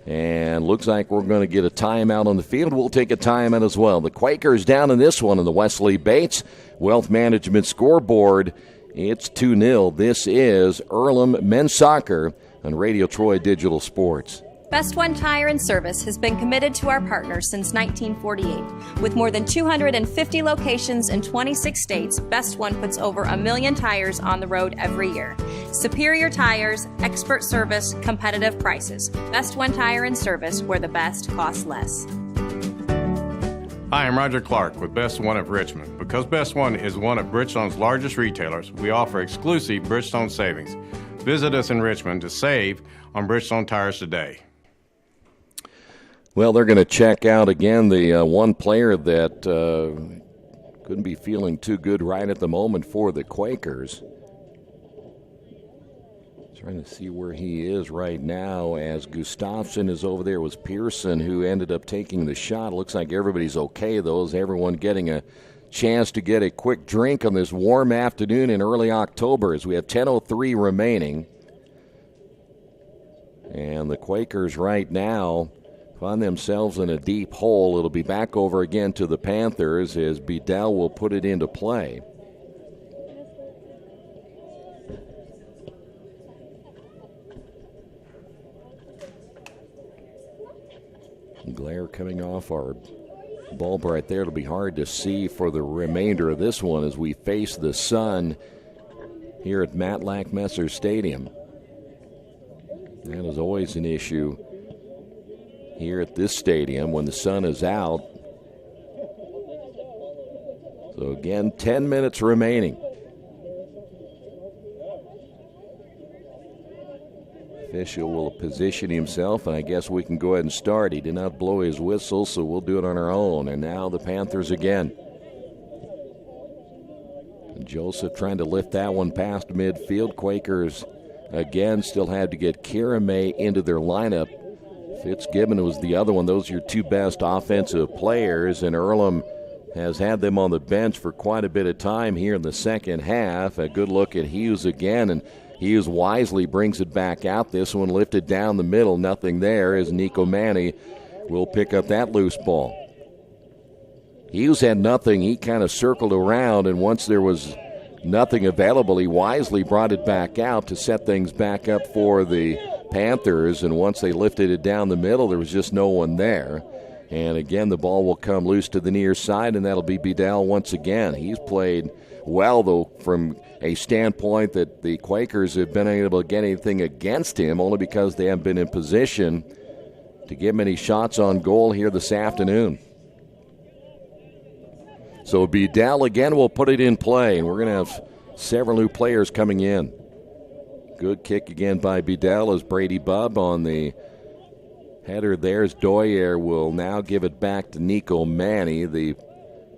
and looks like we're going to get a timeout on the field. We'll take a timeout as well. The Quakers down in this one in the Wesley Bates Wealth Management scoreboard. It's 2-0. This is Earlham Men's Soccer on Radio Troy Digital Sports. Best One Tire and Service has been committed to our partners since 1948. With more than 250 locations in 26 states, Best One puts over 1 million tires on the road every year. Superior tires, expert service, competitive prices. Best One Tire and Service, where the best costs less. Hi, I'm Roger Clark with Best One of Richmond. Because Best One is one of Bridgestone's largest retailers, we offer exclusive Bridgestone savings. Visit us in Richmond to save on Bridgestone tires today. Well, they're going to check out again the one player that couldn't be feeling too good right at the moment for the Quakers. Trying to see where he is right now as Gustafsson is over there. It was Pearson who ended up taking the shot. Looks like everybody's okay, though. Is everyone getting a chance to get a quick drink on this warm afternoon in early October as we have 10:03 remaining. And the Quakers right now find themselves in a deep hole. It'll be back over again to the Panthers as Bedell will put it into play. Glare coming off our bulb right there. It'll be hard to see for the remainder of this one as we face the sun here at Matlack Messer Stadium. That is always an issue here at this stadium when the sun is out. So again, 10 minutes remaining. Official will position himself, and I guess we can go ahead and start. He did not blow his whistle, so we'll do it on our own. And now the Panthers again. And Joseph trying to lift that one past midfield. Quakers again still had to get Kirame into their lineup. Fitzgibbon was the other one. Those are your two best offensive players, and Earlham has had them on the bench for quite a bit of time here in the second half. A good look at Hughes again, and Hughes wisely brings it back out. This one lifted down the middle, nothing there as Nico Manny will pick up that loose ball. Hughes had nothing. He kind of circled around, and once there was nothing available, he wisely brought it back out to set things back up for the Panthers, and once they lifted it down the middle, there was just no one there. And again, the ball will come loose to the near side, and that'll be Bedell once again. He's played well, though, from a standpoint that the Quakers have been able to get anything against him only because they haven't been in position to get many shots on goal here this afternoon. So Bedell again will put it in play, and we're going to have several new players coming in. Good kick again by Bedell as Brady Bubb on the header. There's Doyer will now give it back to Nico Manny. The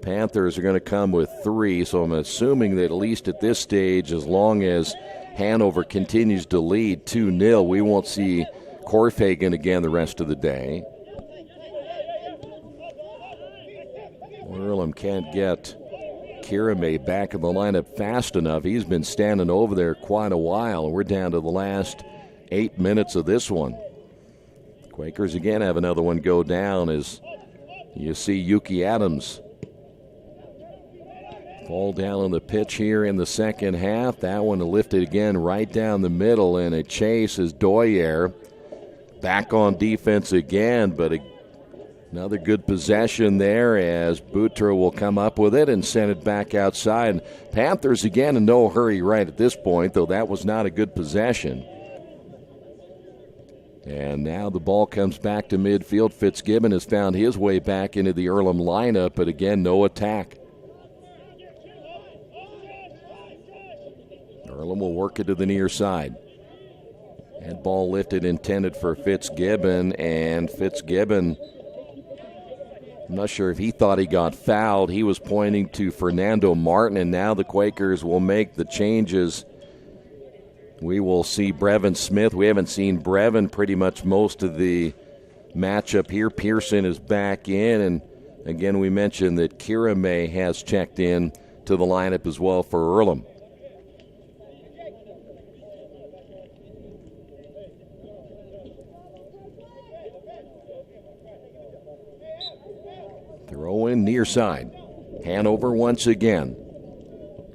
Panthers are going to come with 3, so I'm assuming that at least at this stage, as long as Hanover continues to lead 2-0, we won't see Korfagen again the rest of the day. Earlham can't get Kirame back in the lineup fast enough. He's been standing over there quite a while, and we're down to the last 8 minutes of this one. Quakers again have another one go down as you see Yuki Adams fall down on the pitch here in the second half. That one lifted again right down the middle, and a chase is Doyer back on defense again, but Another good possession there as Boutro will come up with it and send it back outside. Panthers again in no hurry right at this point, though that was not a good possession. And now the ball comes back to midfield. Fitzgibbon has found his way back into the Earlham lineup, but again, no attack. Earlham will work it to the near side. That ball lifted, intended for Fitzgibbon, and Fitzgibbon, I'm not sure if he thought he got fouled. He was pointing to Fernando Martin, and now the Quakers will make the changes. We will see Brevin Smith. We haven't seen Brevin pretty much most of the matchup here. Pearson is back in, and again we mentioned that Kira May has checked in to the lineup as well for Earlham. Throw in near side. Hanover once again.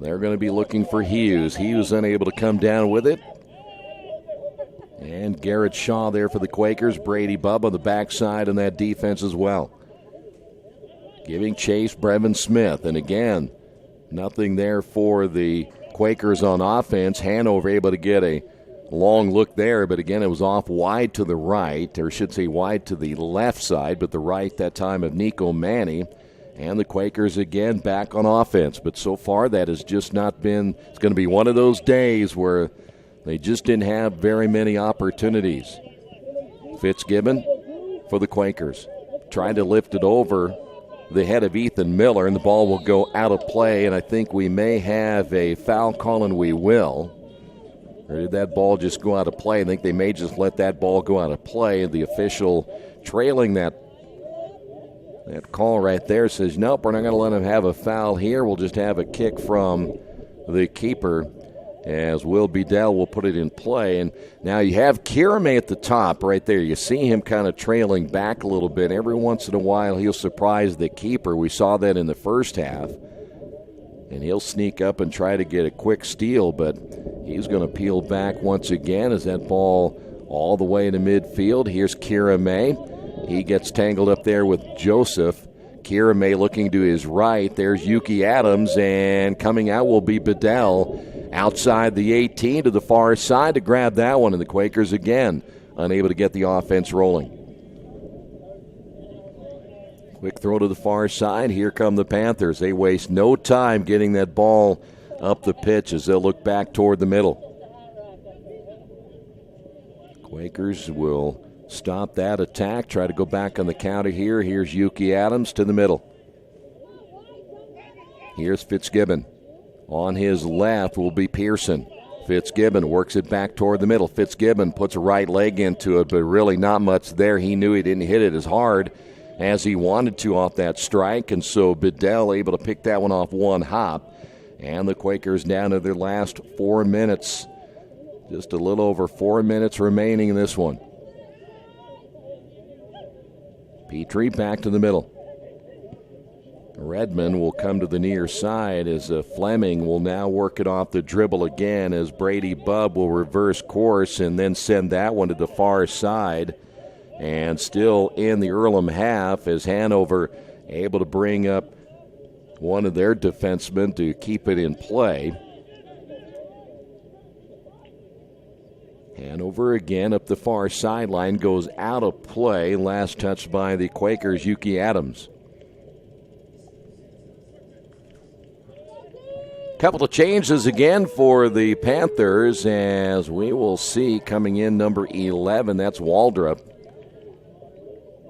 They're going to be looking for Hughes. Hughes unable to come down with it. And Garrett Shaw there for the Quakers. Brady Bubb on the backside in that defense as well. Giving chase, Brevin Smith. And again, nothing there for the Quakers on offense. Hanover able to get a long look there, but again, it was off wide to the right, or I should say wide to the left side, but the right that time of Nico Manny. And the Quakers again back on offense, but so far that has just not been, it's going to be one of those days where they just didn't have very many opportunities. Fitzgibbon for the Quakers, trying to lift it over the head of Ethan Miller, and the ball will go out of play, and I think we may have a foul call, and we will. Or did that ball just go out of play? I think they may just let that ball go out of play, and the official trailing that call right there says, nope, we're not going to let him have a foul here. We'll just have a kick from the keeper as Will Bedell will put it in play. And now you have Kirame at the top right there. You see him kind of trailing back a little bit. Every once in a while he'll surprise the keeper. We saw that in the first half. And he'll sneak up and try to get a quick steal, but he's going to peel back once again as that ball all the way to midfield. Here's Kira May. He gets tangled up there with Joseph. Kira May looking to his right. There's Yuki Adams, and coming out will be Bedell outside the 18 to the far side to grab that one, and the Quakers again unable to get the offense rolling. Quick throw to the far side. Here come the Panthers. They waste no time getting that ball up the pitch as they'll look back toward the middle. Quakers will stop that attack, try to go back on the counter here. Here's Yuki Adams to the middle. Here's Fitzgibbon. On his left will be Pearson. Fitzgibbon works it back toward the middle. Fitzgibbon puts a right leg into it, but really not much there. He knew he didn't hit it as hard as he wanted to off that strike, and so Bedell able to pick that one off one hop. And the Quakers down to their last 4 minutes. Just a little over 4 minutes remaining in this one. Petrie back to the middle. Redmond will come to the near side as Fleming will now work it off the dribble again as Brady Bubb will reverse course and then send that one to the far side. And still in the Earlham half as Hanover able to bring up one of their defensemen to keep it in play. Hanover again up the far sideline, goes out of play. Last touch by the Quakers, Yuki Adams. Couple of changes again for the Panthers as we will see coming in number 11, that's Waldrop.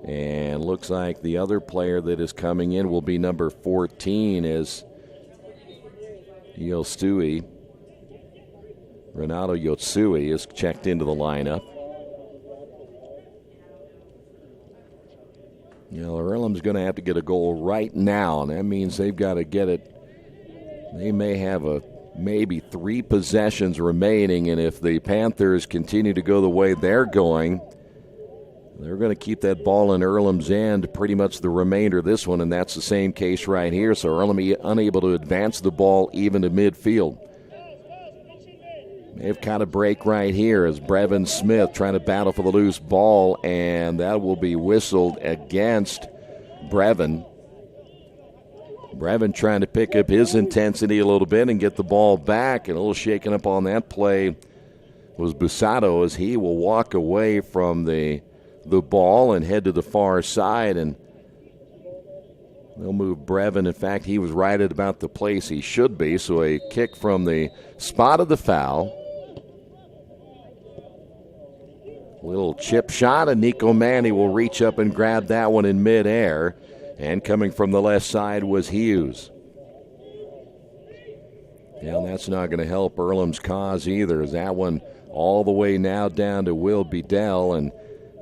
And looks like the other player that is coming in will be number 14 as Yotsui. Renato Yotsui is checked into the lineup. You know, Earlham's going to have to get a goal right now, and that means they've got to get it. They may have maybe 3 possessions remaining, and if the Panthers continue to go the way they're going, they're going to keep that ball in Earlham's end pretty much the remainder of this one, and that's the same case right here. So Earlham unable to advance the ball even to midfield. They've got a break right here as Brevin Smith trying to battle for the loose ball, and that will be whistled against Brevin. Brevin trying to pick up his intensity a little bit and get the ball back. And a little shaken up on that play was Busato as he will walk away from the ball and head to the far side. And they'll move Brevin. In fact, he was right at about the place he should be. So a kick from the spot of the foul. Little chip shot, and Nico Manny will reach up and grab that one in midair. And coming from the left side was Hughes. Yeah, and that's not going to help Earlham's cause either, as that one all the way now down to Will Bedell, and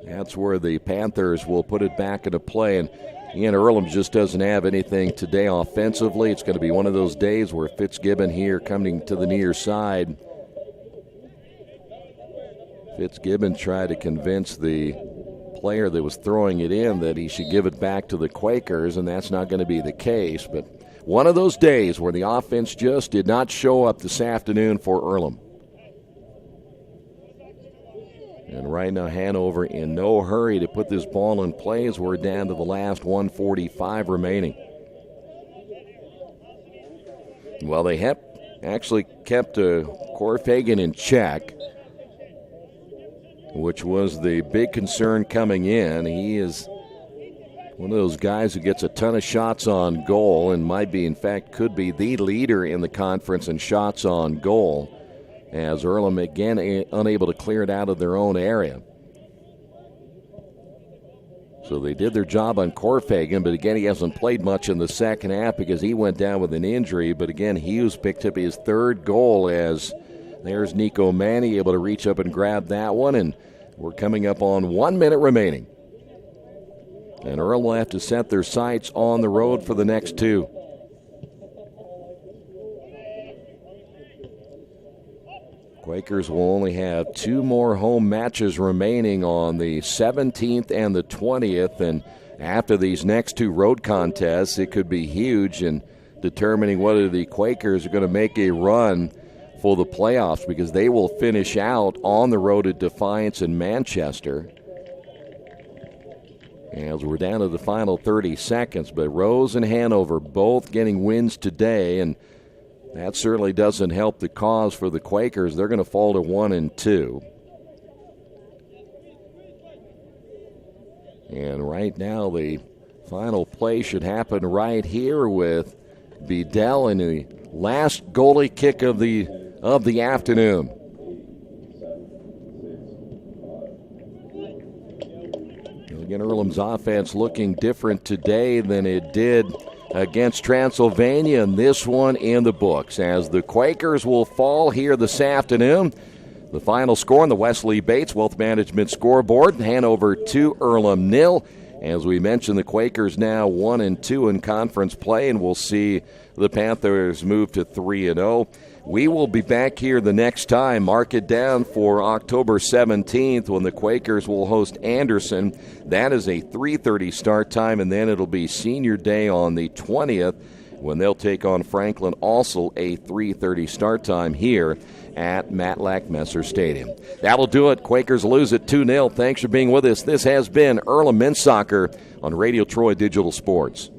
that's where the Panthers will put it back into play. And again, Earlham just doesn't have anything today offensively. It's going to be one of those days where Fitzgibbon here coming to the near side. Fitzgibbon tried to convince the player that was throwing it in that he should give it back to the Quakers, and that's not going to be the case. But one of those days where the offense just did not show up this afternoon for Earlham. And right now Hanover in no hurry to put this ball in play as we're down to the last 1:45 remaining. Well, they have actually kept Corfagan in check, which was the big concern coming in. He is one of those guys who gets a ton of shots on goal and might be, in fact, could be the leader in the conference in shots on goal, as Earlham again unable to clear it out of their own area. So they did their job on Corfagan, but again, he hasn't played much in the second half because he went down with an injury. But again, Hughes picked up his third goal as there's Nico Manny able to reach up and grab that one, and we're coming up on 1 minute remaining. And Earl will have to set their sights on the road for the next two. Quakers will only have two more home matches remaining on the 17th and the 20th, and after these next two road contests, it could be huge in determining whether the Quakers are going to make a run for the playoffs, because they will finish out on the road at Defiance and Manchester. As we're down to the final 30 seconds, but Rose and Hanover both getting wins today, and that certainly doesn't help the cause for the Quakers. They're going to fall to 1-2. And right now the final play should happen right here with Bedell in the last goalie kick of the afternoon. Again, Earlham's offense looking different today than it did against Transylvania, and this one in the books as the Quakers will fall here this afternoon. The final score on the Wesley Bates Wealth Management scoreboard: Hanover 2, Earlham 0. As we mentioned, the Quakers now 1-2 in conference play, and we'll see the Panthers move to 3-0. We will be back here the next time. Mark it down for October 17th when the Quakers will host Anderson. That is a 3:30 start time, and then it'll be Senior Day on the 20th when they'll take on Franklin, also a 3:30 start time here at Matlack Messer Stadium. That'll do it. Quakers lose at 2-0. Thanks for being with us. This has been Earlham Men's Soccer on Radio Troy Digital Sports.